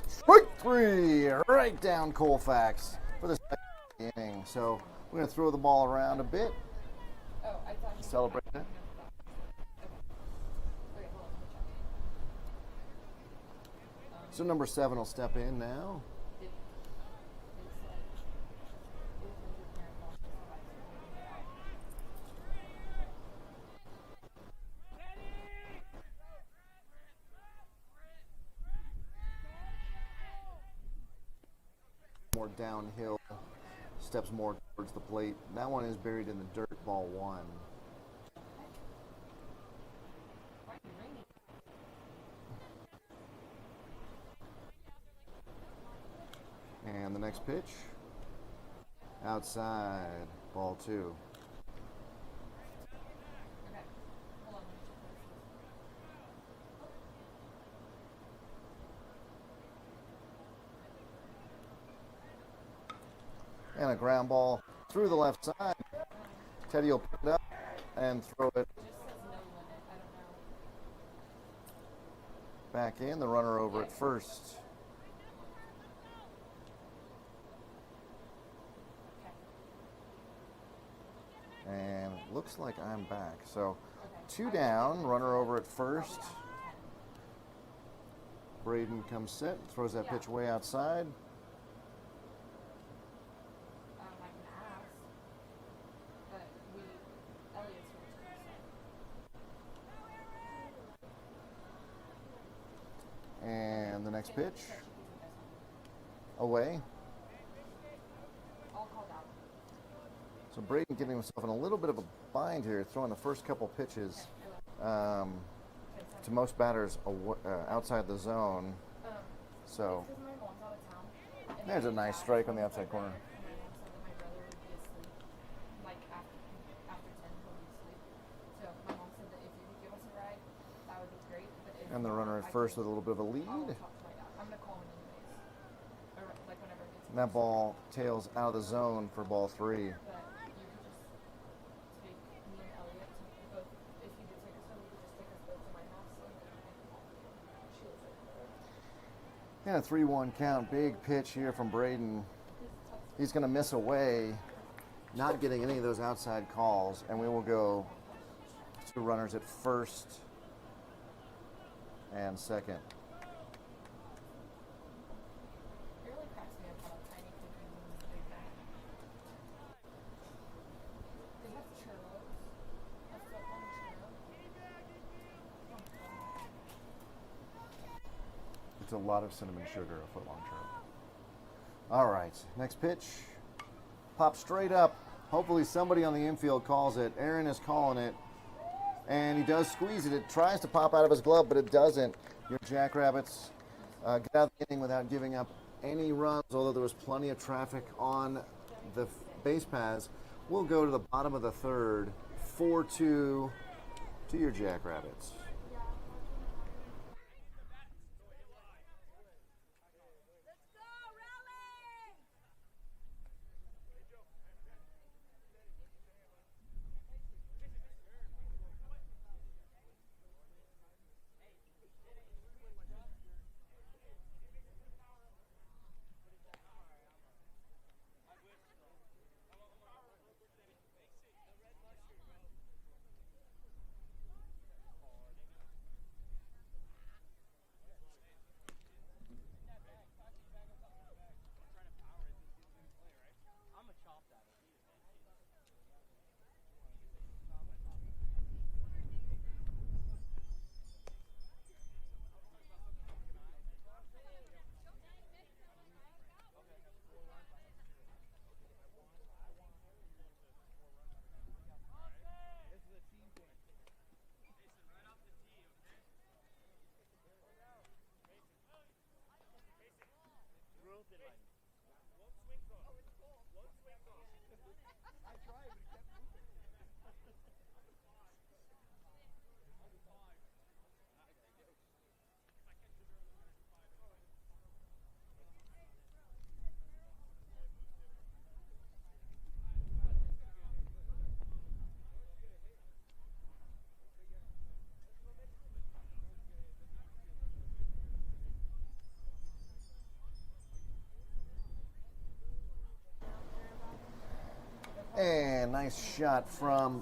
Strike 3! Right down Colfax for the second inning. So we're going to throw the ball around a bit. Oh, I thought you Celebrate that. Okay, hold on, let me check. So number 7 will step in now. More downhill, steps more towards the plate. That one is buried in the dirt, ball 1. And the next pitch, outside, ball 2. Okay, hold on, let me check. And a ground ball through the left side. Teddy will pick it up and throw it It just says no limit. I don't know. back in. The runner over at first. And looks like I'm back. So 2 down, runner over at first. Braden comes set, throws that pitch way outside. I can ask, but Elliot's here too, And the next pitch, away. all called out. So Braden getting himself in a little bit of a bind here, throwing the first couple pitches to most batters outside the zone. So Because my mom's out of town. and there's a nice strike on the outside corner. My mom said that my brother would be asleep, like after 10 he'll be asleep. So my mom said that if you could give us a ride, that would be great. But if And the not, runner I at first can- with a little bit of a I'll lead. talk to my dad. I'm gonna call him anyways. Or like whenever it gets. And that ball tails out of the zone for ball 3. But you could just take me and Elliot to both. If you could take us home, you could just take us both to my house and then she lives over there. And a 3-1 count. Big pitch here from Braden. He's going to miss away, not getting any of those outside calls. And we will go 2 runners at first and second. It really cracks me up how tiny kid can be this big guy. They have churros. A foot long churro. It's a lot of cinnamon sugar, a foot-long churro. All right, next pitch. Pop straight up. Hopefully somebody on the infield calls it. Aaron is calling it. And he does squeeze it. It tries to pop out of his glove, but it doesn't. Your Jackrabbits get out of the inning without giving up any runs, although there was plenty of traffic on the base paths. We'll go to the bottom of the third. 4-2 to your Jackrabbits. And nice shot from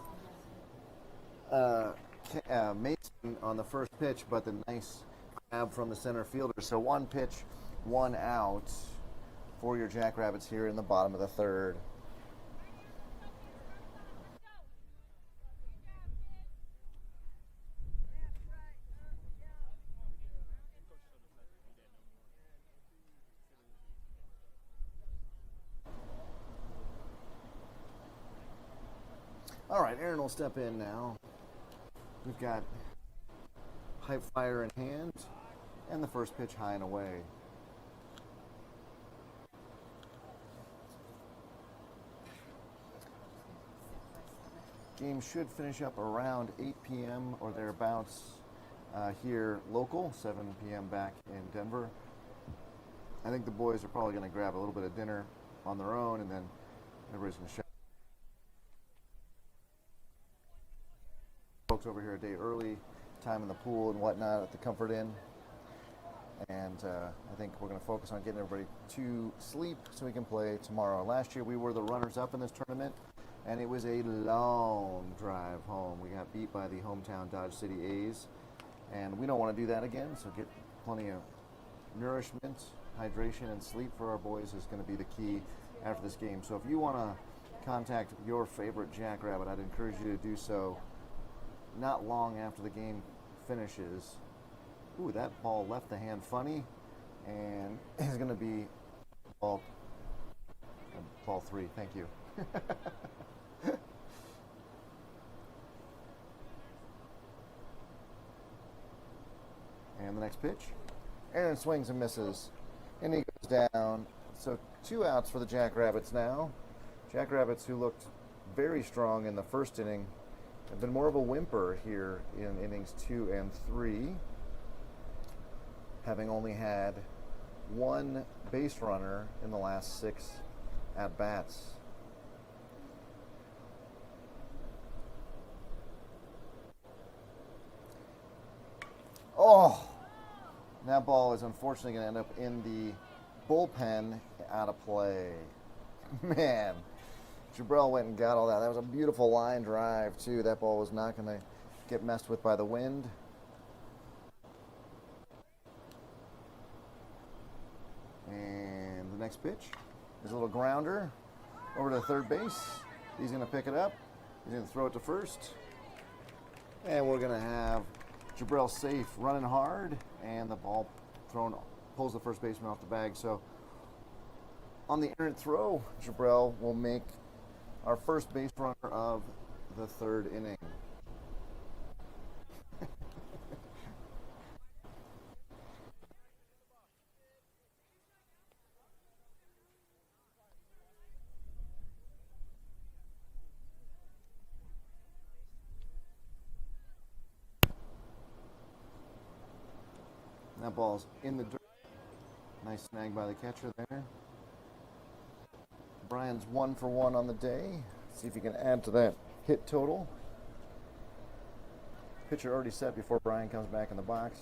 Mason on the first pitch, but the nice grab from the center fielder. So one pitch, one out for your Jackrabbits here in the bottom of the third. All right, Aaron will step in now. We've got high fire in hand and the first pitch high and away. Game should finish up around 8 p.m. or thereabouts here local, 7 p.m. back in Denver. I think the boys are probably going to grab a little bit of dinner on their own, and then everybody's going to shout. Folks over here a day early, time in the pool and whatnot at the Comfort Inn. And I think we're going to focus on getting everybody to sleep so we can play tomorrow. Last year we were the runners-up in this tournament, and it was a long drive home. We got beat by the hometown Dodge City A's, and we don't want to do that again, so get plenty of nourishment, hydration, and sleep for our boys is going to be the key after this game. So if you want to contact your favorite Jackrabbit, I'd encourage you to do so not long after the game finishes. Ooh, that ball left the hand funny, and is going to be ball 3. Thank you. And the next pitch, Aaron swings and misses, and he goes down. So 2 outs for the Jackrabbits now. Jackrabbits, who looked very strong in the first inning, have been more of a whimper here in innings 2 and 3, having only had 1 base runner in the last 6 at-bats. Oh, that ball is unfortunately going to end up in the bullpen out of play. Man, Jabrell went and got all that. That was a beautiful line drive, too. That ball was not going to get messed with by the wind. And the next pitch is a little grounder over to third base. He's going to pick it up. He's going to throw it to first. And we're going to have Jabrell safe, running hard, and the ball thrown pulls the first baseman off the bag. So on the errant throw, Jabrell will make our first base runner of the third inning. That ball's in the dirt. Nice snag by the catcher there. Brian's 1 for 1 on the day. See if he can add to that hit total. Pitcher already set before Brian comes back in the box.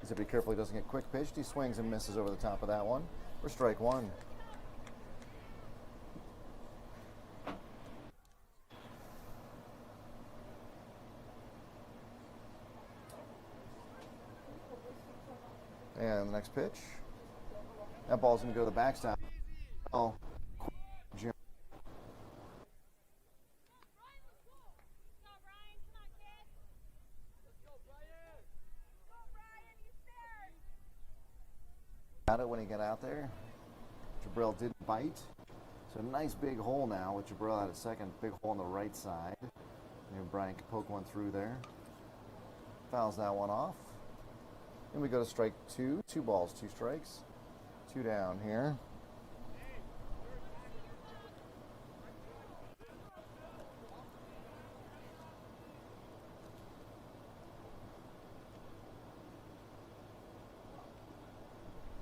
He's got to be careful he doesn't get quick pitched. He swings and misses over the top of that one for strike one. And the next pitch. That ball's going to go to the backstop. Oh, Jim. Got it when he got out there. Jabril didn't bite. So nice big hole now with Jabril at a second. Big hole on the right side. Maybe Brian can poke one through there. Fouls that one off. Then we go to strike two. 2 balls, 2 strikes. 2 down here.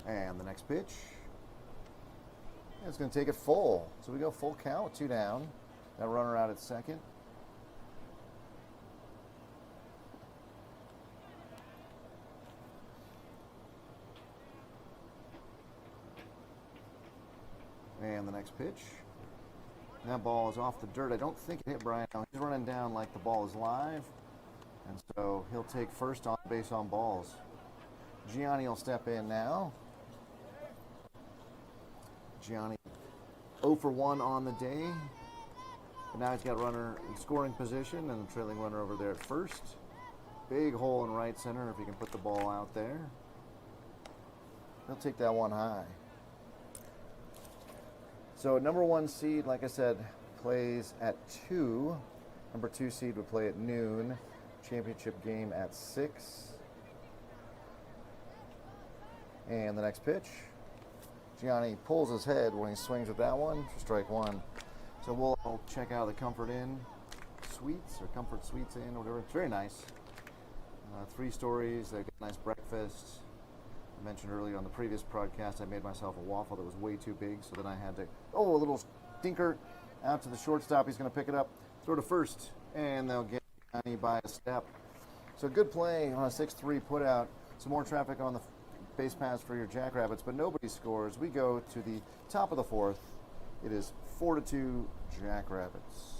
And the next pitch. It's going to take it full. So we go full count with 2 down. That runner out at second. And the next pitch. That ball is off the dirt. I don't think it hit Brian. No, he's running down like the ball is live. And so he'll take first on base on balls. Gianni will step in now. Gianni 0 for 1 on the day. But now he's got a runner in scoring position and a trailing runner over there at first. Big hole in right center if he can put the ball out there. He'll take that one high. So number 1 seed, like I said, plays at 2. Number 2 seed would play at noon. Championship game at 6. And the next pitch. Gianni pulls his head when he swings with that one for strike one. So we'll check out the Comfort Inn Suites or Comfort Suites Inn or whatever. It's very nice. 3 stories. They've got a nice breakfast. I mentioned earlier on the previous broadcast I made myself a waffle that was way too big, so then I had to, a little stinker out to the shortstop. He's going to pick it up, throw to first, and they'll get Gianni by a step. So good play on a 6-3 putout. Some more traffic on the base paths for your Jackrabbits, but nobody scores. We go to the top of the 4th. It is 4-2 Jackrabbits.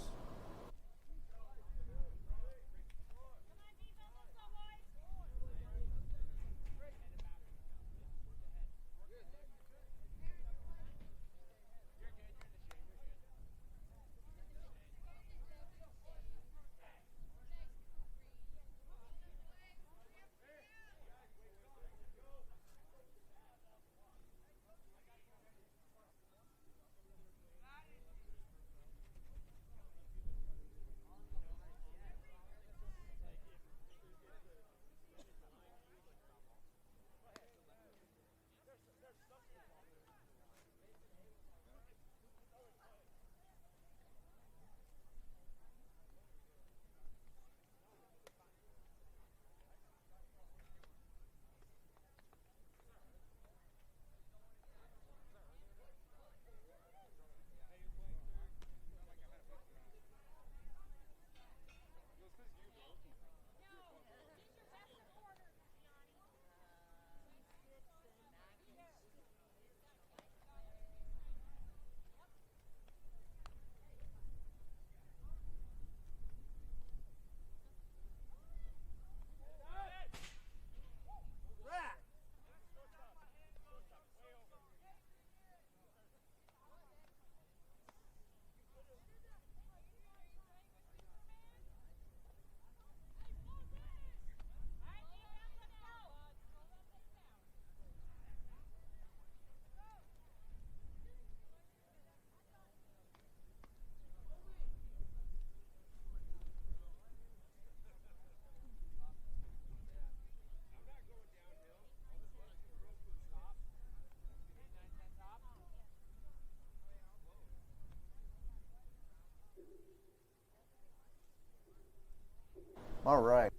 All right,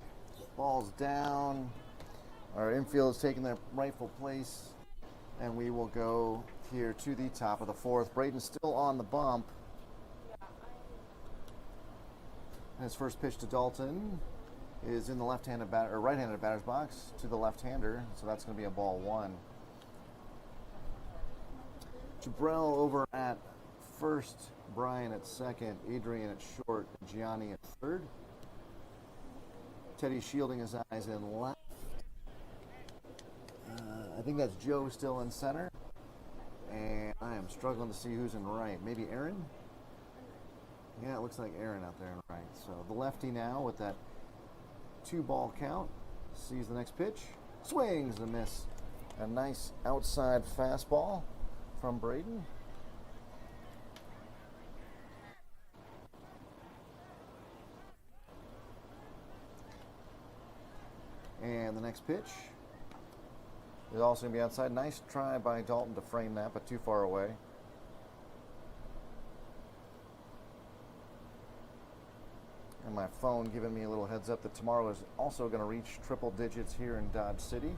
ball's down. Our infield is taking their rightful place, and we will go here to the top of the fourth. Braden's still on the bump. And his first pitch to Dalton is in the left-handed or right-handed batter's box to the left-hander, so that's going to be a ball one. Jabrell over at first, Brian at second, Adrian at short, Gianni at third. Teddy shielding his eyes in left. I think that's Joe still in center. And I am struggling to see who's in right. Maybe Aaron? Yeah, it looks like Aaron out there in right. So the lefty now with that 2-ball count sees the next pitch. Swings and a miss. A nice outside fastball from Braden. And the next pitch is also going to be outside. Nice try by Dalton to frame that, but too far away. And my phone giving me a little heads up that tomorrow is also going to reach triple digits here in Dodge City.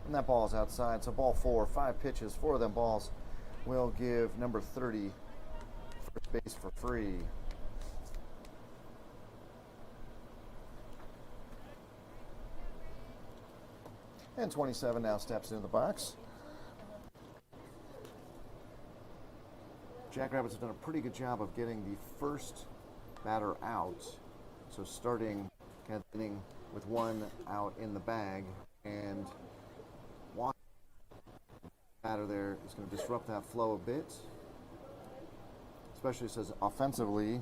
And that ball is outside, so ball 4, 5 pitches, 4 of them balls will give number 30 first base for free. And 27 now steps into the box. Jackrabbits have done a pretty good job of getting the first batter out. So starting kind of inning with 1 out in the bag, and walking batter there is going to disrupt that flow a bit. Especially since offensively,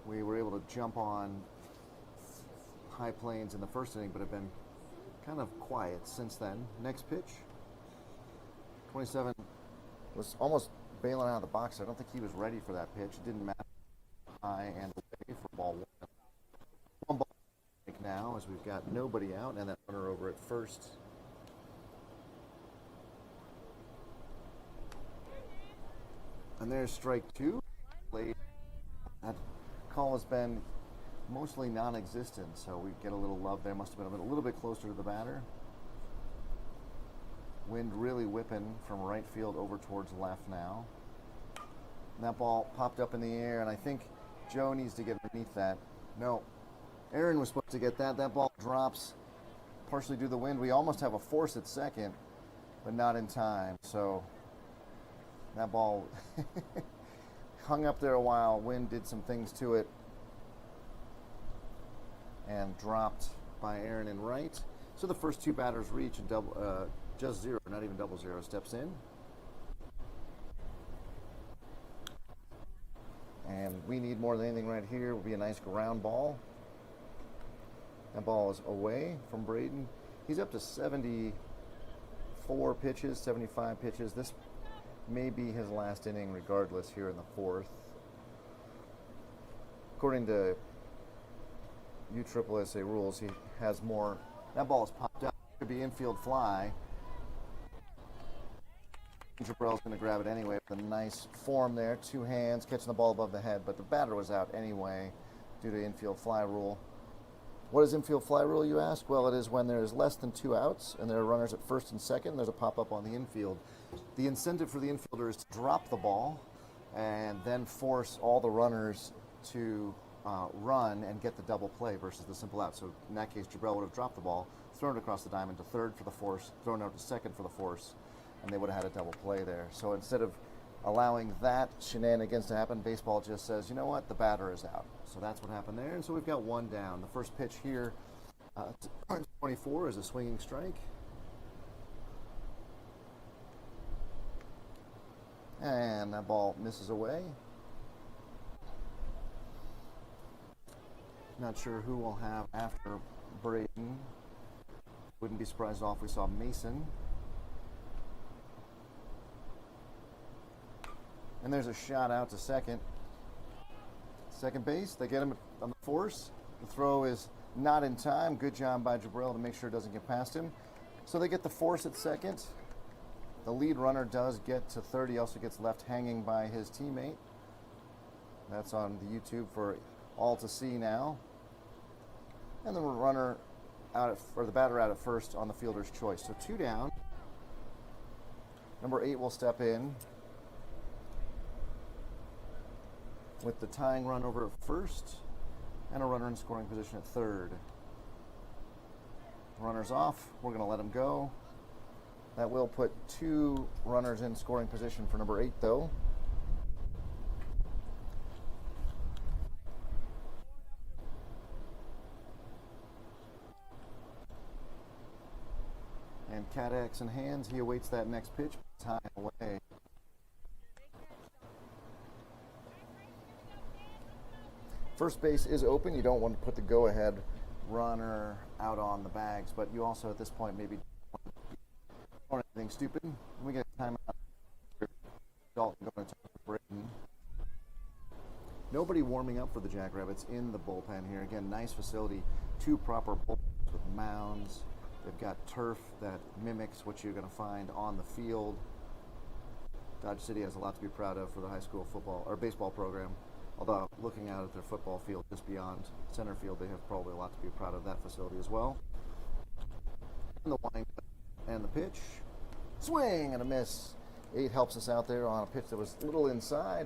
we were able to jump on high planes in the first inning, but have been kind of quiet since then. Next pitch. 27 was almost bailing out of the box. I don't think he was ready for that pitch. It didn't matter. High and away for ball 1. 1 ball now as we've got nobody out and that runner over at first. And there's strike 2. That call has been mostly non-existent, so we get a little love there. Must have been a little bit closer to the batter. Wind really whipping from right field over towards left now. And that ball popped up in the air, and I think Joe needs to get underneath that. No, Aaron was supposed to get that. That ball drops partially due to the wind. We almost have a force at second, but not in time. So that ball hung up there a while. Wind did some things to it and dropped by Aaron in right. So the first 2 batters reach and just 0, not even double 0, steps in. And we need more than anything right here. Will be a nice ground ball. That ball is away from Braden. He's up to 74 pitches, 75 pitches. This may be his last inning regardless here in the 4th. According to USSSA rules, he has more. That ball is popped out. Could be infield fly. Jabrell's going to grab it anyway with a nice form there. 2 hands, catching the ball above the head, but the batter was out anyway due to infield fly rule. What is infield fly rule, you ask? Well, it is when there is less than 2 outs and there are runners at first and second. There's a pop-up on the infield. The incentive for the infielder is to drop the ball and then force all the runners to run and get the double play versus the simple out. So in that case, Jabrell would have dropped the ball, thrown it across the diamond to third for the force, thrown out to second for the force, and they would have had a double play there. So instead of allowing that shenanigans to happen, baseball just says, you know what, the batter is out. So that's what happened there, and so we've got 1 down. The first pitch here, 24, is a swinging strike. And that ball misses away. Not sure who we'll have after Braden. Wouldn't be surprised if we saw Mason. And there's a shot out to second. Second base, they get him on the force. The throw is not in time. Good job by Jabrell to make sure it doesn't get past him. So they get the force at second. The lead runner does get to third. He also gets left hanging by his teammate. That's on the YouTube for all to see now. And the runner or the batter out at first on the fielder's choice. So 2 down. Number 8 will step in with the tying run over at first and a runner in scoring position at third. Runner's off. We're going to let him go. That will put 2 runners in scoring position for number 8, though. And cat X in hands. He awaits that next pitch. It's high and away. First base is open. You don't want to put the go-ahead runner out on the bags, but you also at this point maybe don't want anything stupid. We get a timeout. Dalton going to talk to Braden. Nobody warming up for the Jackrabbits in the bullpen here. Again, nice facility. 2 proper bullpens with mounds. They've got turf that mimics what you're going to find on the field. Dodge City has a lot to be proud of for the high school football or baseball program. Although, looking out at their football field just beyond center field, they have probably a lot to be proud of that facility as well. And the wind and the pitch. Swing and a miss. 8 helps us out there on a pitch that was a little inside.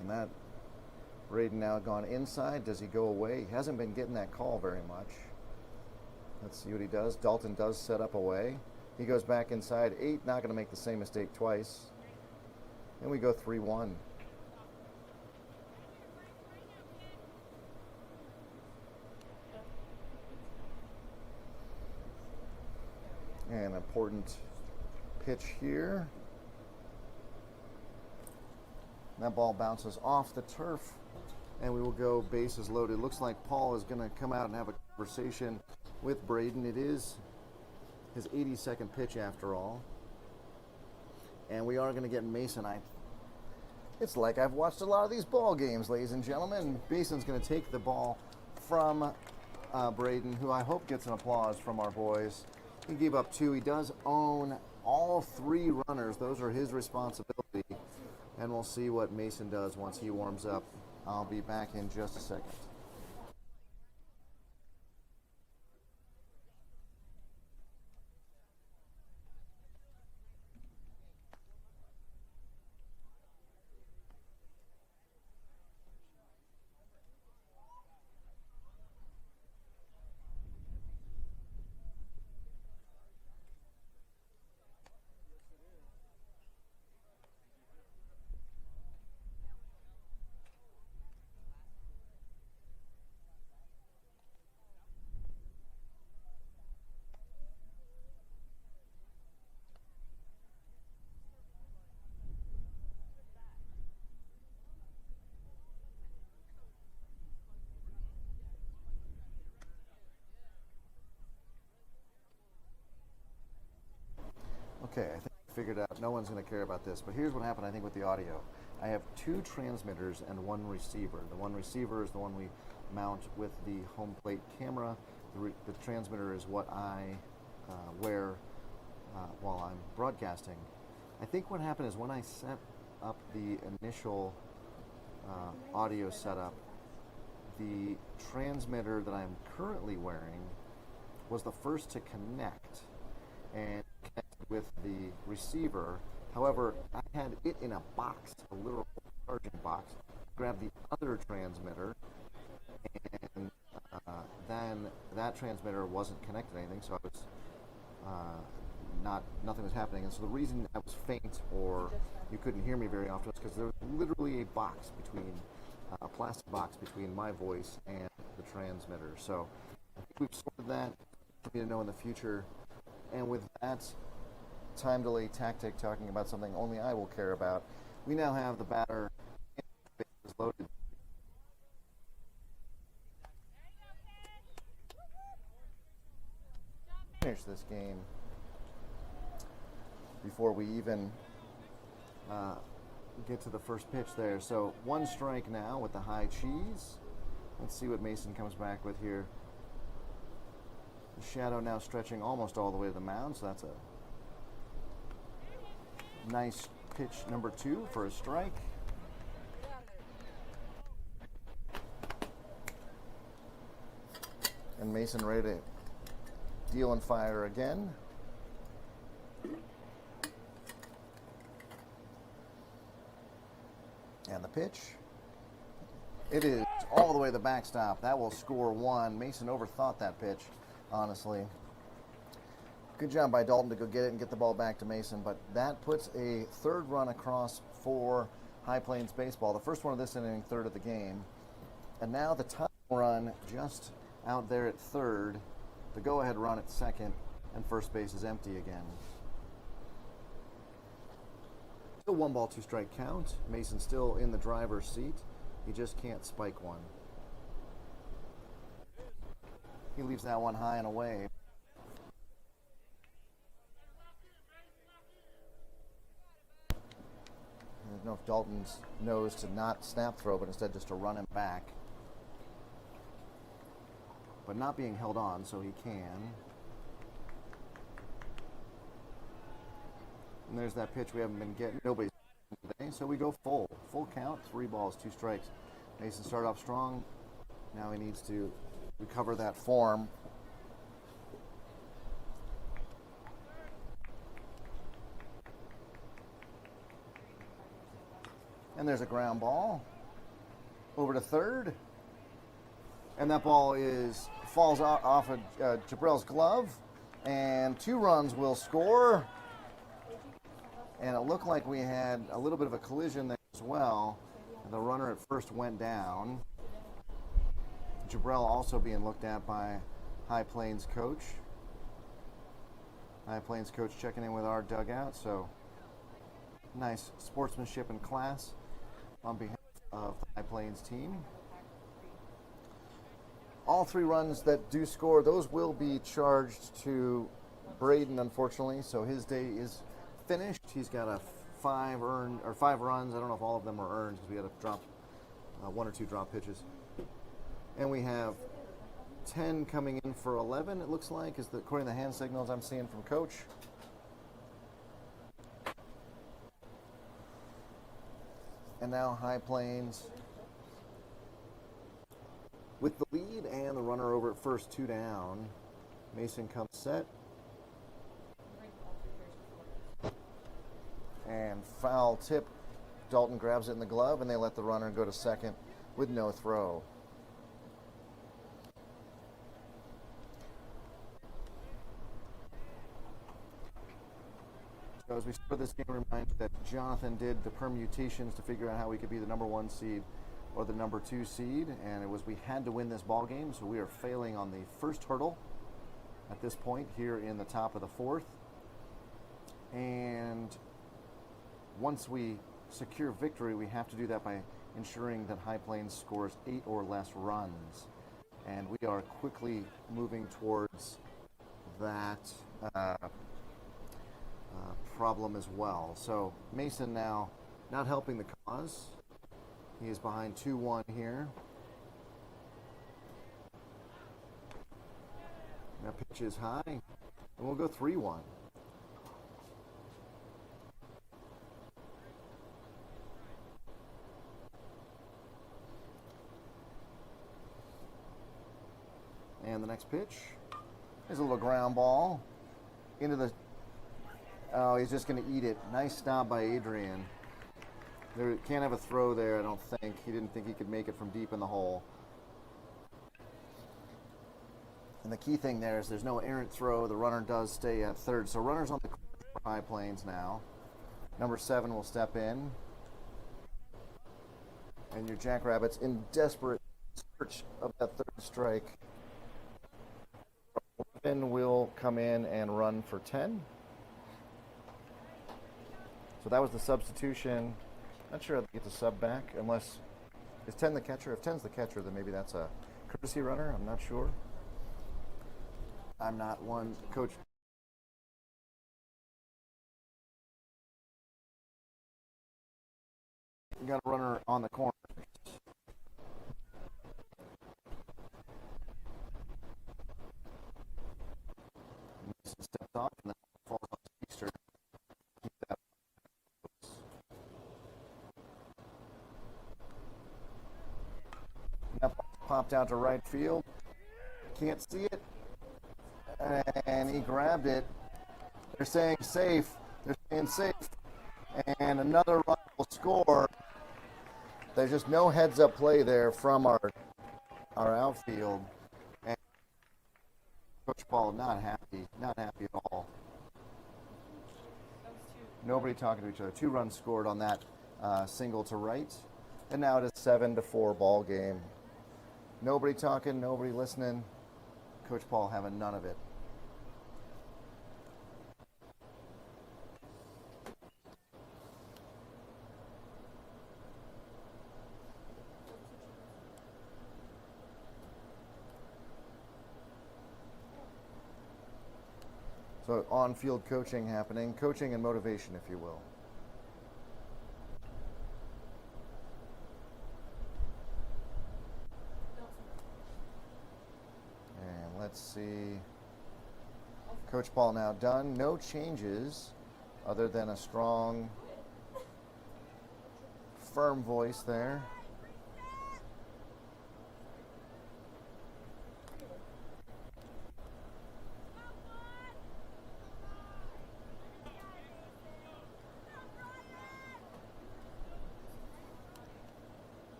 And that Braden now gone inside. Does he go away? He hasn't been getting that call very much. Let's see what he does. Dalton does set up away. He goes back inside. 8, not going to make the same mistake twice. And we go 3-1. An important pitch here. That ball bounces off the turf, and we will go bases loaded. Looks like Paul is going to come out and have a conversation with Braden. It is his 82nd pitch after all. And we are going to get Mason. It's like I've watched a lot of these ball games, ladies and gentlemen. Mason's going to take the ball from Braden, who I hope gets an applause from our boys. He gave up 2. He does own all 3 runners. Those are his responsibility. And we'll see what Mason does once he warms up. I'll be back in just a second. Okay, I think I figured out no one's going to care about this, but here's what happened, I think, with the audio. I have 2 transmitters and 1 receiver. The 1 receiver is the one we mount with the home plate camera. The transmitter is what I wear while I'm broadcasting. I think what happened is when I set up the initial audio setup, the transmitter that I'm currently wearing was the first to connect and connect with the receiver. However, I had it in a box, a literal charging box. Grabbed the other transmitter, and then that transmitter wasn't connected to anything, so I was nothing was happening. And so the reason I was faint or you couldn't hear me very often was because there was literally a box between a plastic box between my voice and the transmitter. So I think we've sorted that for me to know in the future. And with that time delay tactic talking about something only I will care about, we now have the batter bases loaded. Finish this game before we even get to the first pitch there. So 1 strike now with the high cheese. Let's see what Mason comes back with here. The shadow now stretching almost all the way to the mound, so that's a nice pitch number 2 for a strike. And Mason ready to deal and fire again. And the pitch. It is all the way to the backstop. That will score one. Mason overthought that pitch, honestly. Good job by Dalton to go get it and get the ball back to Mason, but that puts a third run across for High Plains baseball. The first one of this inning, third of the game. And now the tying run just out there at third. The go-ahead run at second, and first base is empty again. Still 1 ball, 2 strike count. Mason still in the driver's seat. He just can't spike one. He leaves that one high and away. I don't know if Dalton knows to not snap throw, but instead just to run him back. But not being held on, so he can. And there's that pitch we haven't been getting. Nobody's today, so we go full count, 3 balls, 2 strikes. Mason started off strong. Now he needs to recover that form. And there's a ground ball over to third. And that ball falls off of Jabrell's glove. And 2 runs will score. And it looked like we had a little bit of a collision there as well. And the runner at first went down. Jabrell also being looked at by High Plains coach. High Plains coach checking in with our dugout. So nice sportsmanship and class on behalf of the High Plains team. All 3 runs that do score, those will be charged to Braden, unfortunately. So his day is finished. He's got a 5 runs. I don't know if all of them are earned because we had to drop 1 or 2 drop pitches. And we have 10 coming in for 11, it looks like, according to the hand signals I'm seeing from coach. And now High Plains with the lead and the runner over at first, 2 down. Mason comes set. And foul tip. Dalton grabs it in the glove, and they let the runner go to second with no throw. So as we start this game, remind that Jonathan did the permutations to figure out how we could be the number 1 seed or the number 2 seed, and it was we had to win this ball game, so we are failing on the first hurdle at this point here in the top of the 4th. And once we secure victory, we have to do that by ensuring that High Plains scores 8 or less runs. And we are quickly moving towards that problem as well. So Mason now not helping the cause. He is behind 2-1 here. That pitch is high, and we'll go 3-1. And the next pitch is a little ground ball into the... Oh, he's just going to eat it. Nice stop by Adrian. There can't have a throw there, I don't think. He didn't think he could make it from deep in the hole. And the key thing there is there's no errant throw. The runner does stay at third. So runners on the court for High Plains now. Number 7 will step in. And your Jackrabbits in desperate search of that third strike. 11 will come in and run for 10. So that was the substitution. Not sure how to get the sub back, unless, is 10 the catcher? If 10's the catcher, then maybe that's a courtesy runner. I'm not sure. I'm not one coach. We got a runner on the corner. Steps off and then falls off to Easter. Keep that. That popped out to right field. can't see it. And he grabbed it. They're saying safe. They're saying safe. And another run will score. There's just no heads-up play there from our outfield. And Coach Paul not happy at all. Nobody talking to each other. 2 runs scored on that single to right. And now it is 7-4 ball game. Nobody talking, nobody listening. Coach Paul having none of it. So on-field coaching happening, coaching and motivation, if you will. And let's see. Coach Paul now done. No changes other than a strong, firm voice there.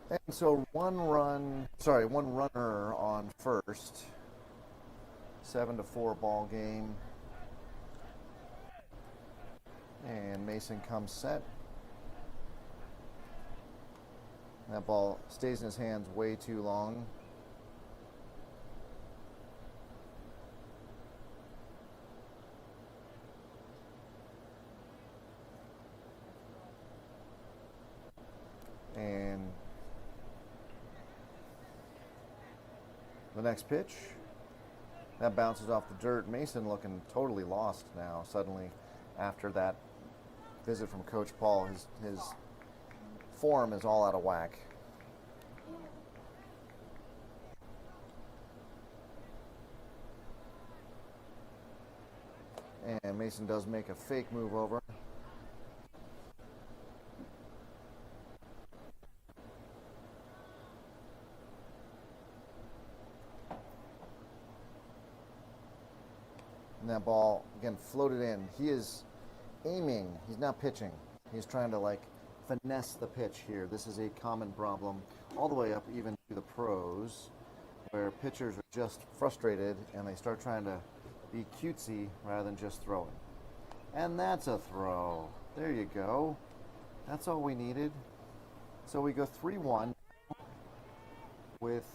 And so one runner on first. 7-4 ball game. And Mason comes set. That ball stays in his hands way too long. And the next pitch, that bounces off the dirt. Mason looking totally lost now, suddenly, after that visit from Coach Paul. His form is all out of whack. And Mason does make a fake move over. And that ball, again, floated in. He is aiming. He's not pitching. He's trying to, like, finesse the pitch here. This is a common problem all the way up even to the pros, where pitchers are just frustrated and they start trying to be cutesy rather than just throwing. And that's a throw. There you go. That's all we needed. So we go 3-1 with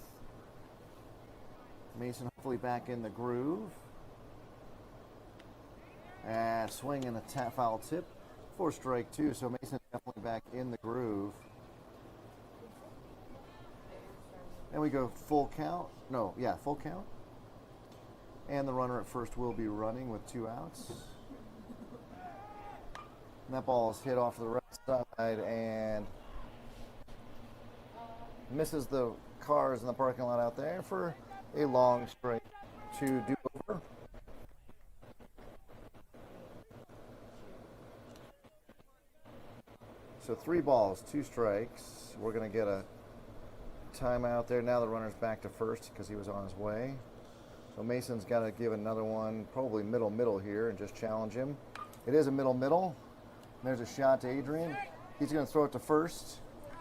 Mason hopefully back in the groove. Swing and a foul tip for strike 2. So Mason definitely back in the groove. And we go full count. Full count. And the runner at first will be running with 2 outs. And that ball is hit off the right side and misses the cars in the parking lot out there for a long strike 2 do-over. So 3 balls, 2 strikes. We're going to get a timeout there. Now the runner's back to first because he was on his way. So Mason's got to give another one, probably middle here, and just challenge him. It is a middle. There's a shot to Adrian. He's going to throw it to first.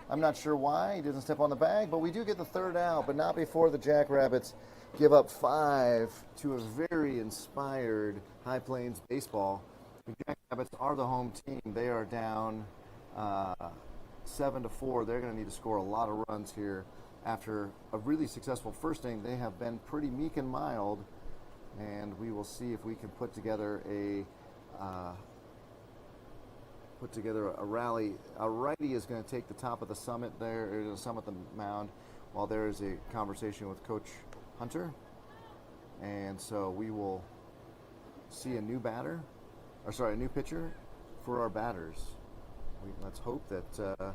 I'm not sure why. He doesn't step on the bag, but we do get the 3rd out, but not before the Jackrabbits give up 5 to a very inspired High Plains baseball. The Jackrabbits are the home team. They are down 7-4. They're going to need to score a lot of runs here. After a really successful first inning, they have been pretty meek and mild, and we will see if we can put together a rally. A righty is going to take the top of the summit there, or the summit the mound, while there is a conversation with Coach Hunter. And so we will see a new pitcher for our batters. Let's hope that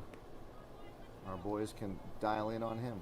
our boys can dial in on him.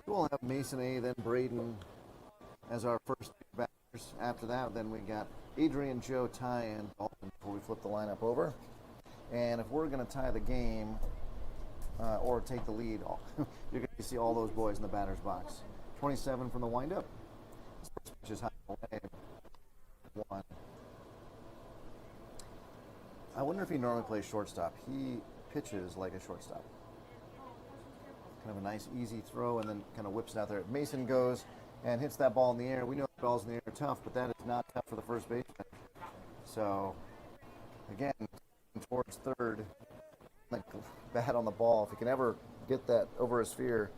We'll have Mason A, then Braden as our first batters. After that, then we got Adrian, Joe, Ty, and Dalton before we flip the lineup over. And if we're going to tie the game or take the lead, you're going to see all those boys in the batter's box. 27 from the windup. First pitch is high away. 1. I wonder if he normally plays shortstop. He pitches like a shortstop. Kind of a nice, easy throw, and then kind of whips it out there. Mason goes and hits that ball in the air. We know balls in the air are tough, but that is not tough for the first baseman. So, again, towards third, like bat on the ball. If he can ever get that over his sphere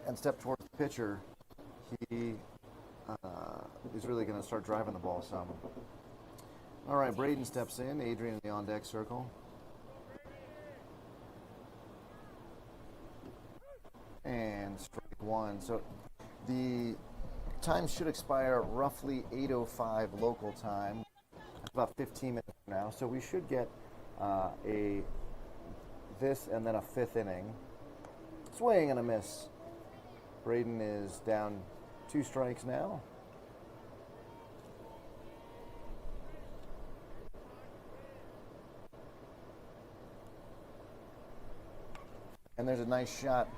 and step towards the pitcher, he is really going to start driving the ball some. All right, Braden steps in. Adrian in the on-deck circle. And strike 1. So the time should expire roughly 8:05 local time. That's about 15 minutes from now. So we should get this and then a 5th inning. Swing and a miss. Braden is down 2 strikes now. And there's a nice shot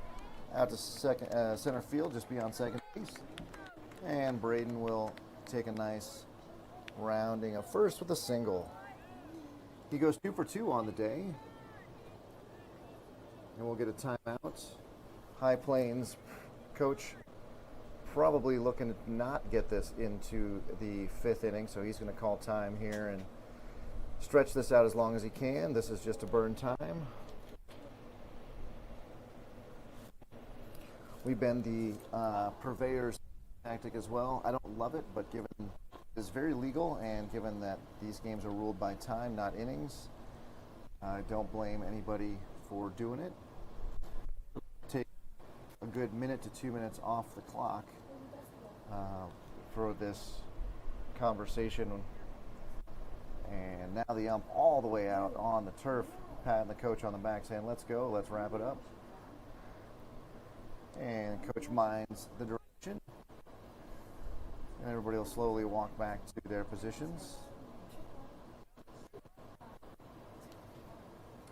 out to center field, just beyond second base. And Braden will take a nice rounding of first with a single. He goes 2 for 2 on the day. And we'll get a timeout. High Plains coach probably looking to not get this into the 5th inning, so he's going to call time here and stretch this out as long as he can. This is just a burn time. We've been the purveyor's tactic as well. I don't love it, but given it's very legal, and given that these games are ruled by time, not innings, I don't blame anybody for doing it. Take a good minute to 2 minutes off the clock for this conversation. And now the ump all the way out on the turf, patting the coach on the back saying, let's go, let's wrap it up. And coach minds the direction. And everybody will slowly walk back to their positions.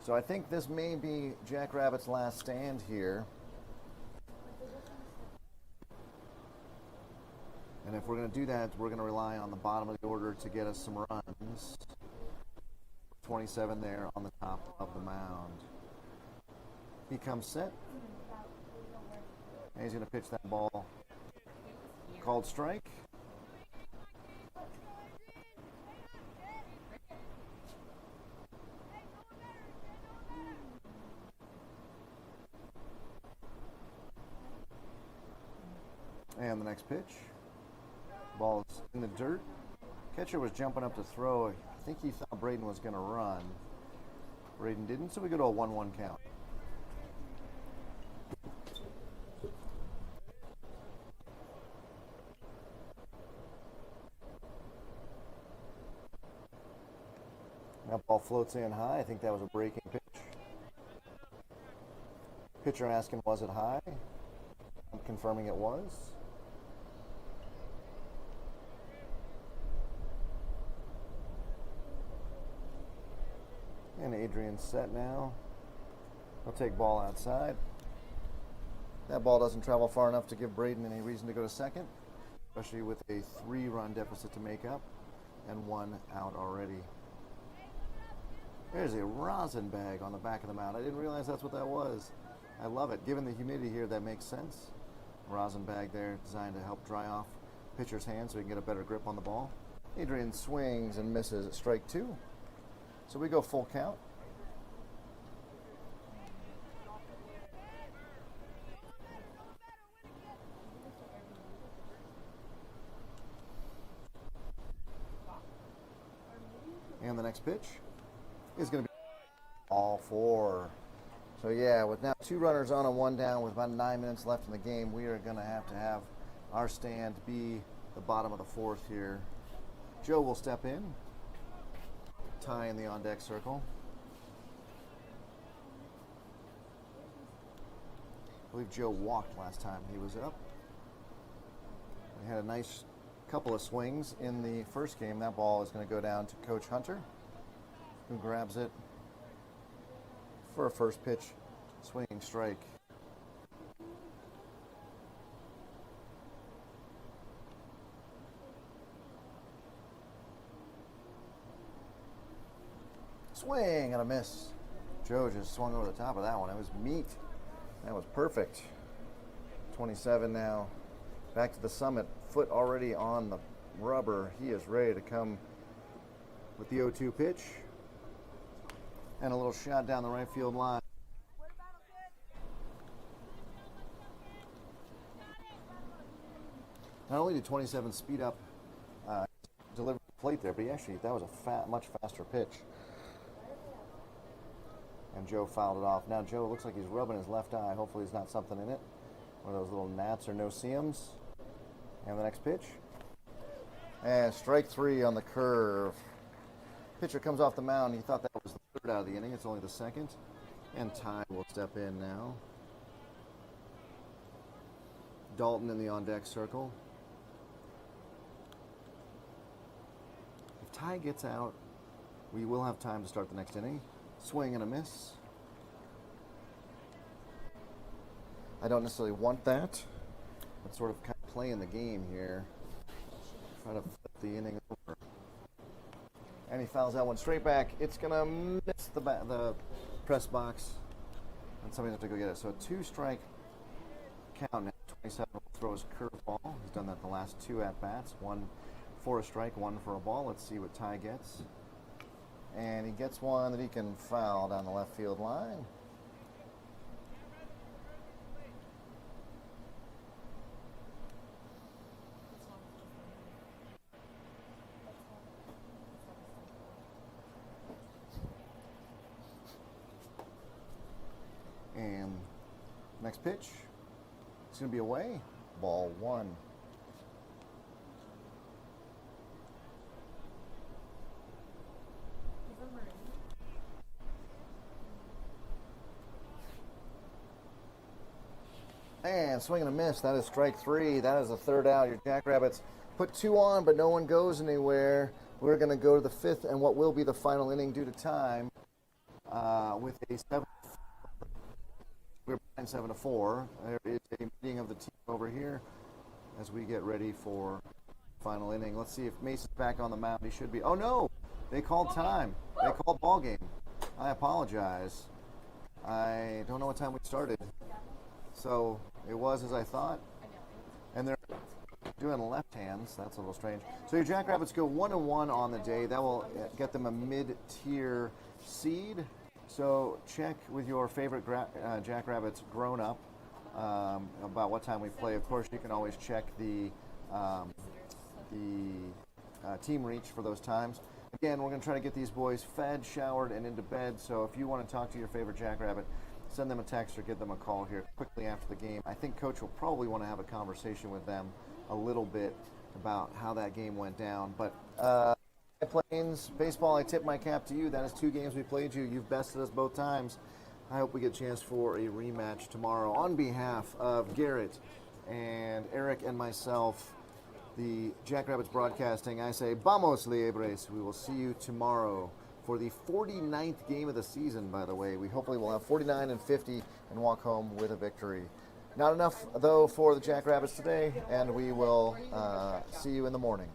So I think this may be Jackrabbits' last stand here. And if we're going to do that, we're going to rely on the bottom of the order to get us some runs. 27 there on the top of the mound. He comes set. And he's going to pitch that ball. Called strike. And the next pitch. Ball is in the dirt. Catcher was jumping up to throw. I think he thought Braden was going to run. Braden didn't, so we go to a 1-1 count. That ball floats in high. I think that was a breaking pitch. Pitcher asking, was it high? I'm confirming it was. And Adrian's set now. He'll take ball outside. That ball doesn't travel far enough to give Braden any reason to go to second, especially with a 3-run deficit to make up and 1 out already. There's a rosin bag on the back of the mound. I didn't realize that's what that was. I love it. Given the humidity here, that makes sense. Rosin bag there designed to help dry off pitcher's hands so he can get a better grip on the ball. Adrian swings and misses at strike 2. So we go full count. And the next pitch is going to be all 4. So yeah, with now 2 runners on and 1 down with about 9 minutes left in the game, we are going to have our stand be the bottom of the 4th here. Joe will step in. Ty in the on-deck circle. I believe Joe walked last time he was up. We had a nice couple of swings in the first game. That ball is going to go down to Coach Hunter, who grabs it for a first pitch swinging strike. Swing and a miss. Joe just swung over the top of that one. It was meat. That was perfect. 27 now. Back to the summit. Foot already on the rubber. He is ready to come with the 0-2 pitch. And a little shot down the right field line. Not only did 27 speed up deliver the plate there, but that was a much faster pitch. And Joe fouled it off. Now Joe looks like he's rubbing his left eye. Hopefully there's not something in it. One of those little gnats or no-see-ums. And the next pitch. And strike 3 on the curve. Pitcher comes off the mound. He thought that was the third out of the inning. It's only the second. And Ty will step in now. Dalton in the on-deck circle. If Ty gets out, we will have time to start the next inning. Swing and a miss. I don't necessarily want that, but sort of kind of playing the game here. Try to flip the inning over. And he fouls that one straight back. It's going to miss the press box. And somebody's have to go get it. So a 2-strike count now. 27 will throw his curveball. He's done that the last 2 at-bats. 1 for a strike, 1 for a ball. Let's see what Ty gets. And he gets one that he can foul down the left field line. And next pitch, it's going to be away. Ball 1. And swing and a miss. That is strike 3. That is the third out. Your Jackrabbits put 2 on, but no one goes anywhere. We're going to go to the 5th and what will be the final inning due to time with a 7. We're behind 7-4. There is a meeting of the team over here as we get ready for final inning. Let's see if Mason's back on the mound. He should be. Oh no! They called time. They called ball game. I apologize. I don't know what time we started. So it was as I thought. And they're doing left hands. That's a little strange. So your Jackrabbits go 1-1 on the day. That will get them a mid-tier seed. So check with your favorite Jackrabbits grown up about what time we play. Of course, you can always check the team reach for those times. Again, we're going to try to get these boys fed, showered, and into bed. So if you want to talk to your favorite Jackrabbit, send them a text or give them a call here quickly after the game. I think Coach will probably want to have a conversation with them a little bit about how that game went down. But Plains, baseball, I tip my cap to you. That is 2 games we played you. You've bested us both times. I hope we get a chance for a rematch tomorrow. On behalf of Garrett and Eric and myself, the Jackrabbits Broadcasting, I say, vamos, Liebres. We will see you tomorrow for the 49th game of the season, by the way. We hopefully will have 49 and 50 and walk home with a victory. Not enough, though, for the Jackrabbits today, and we will see you in the morning.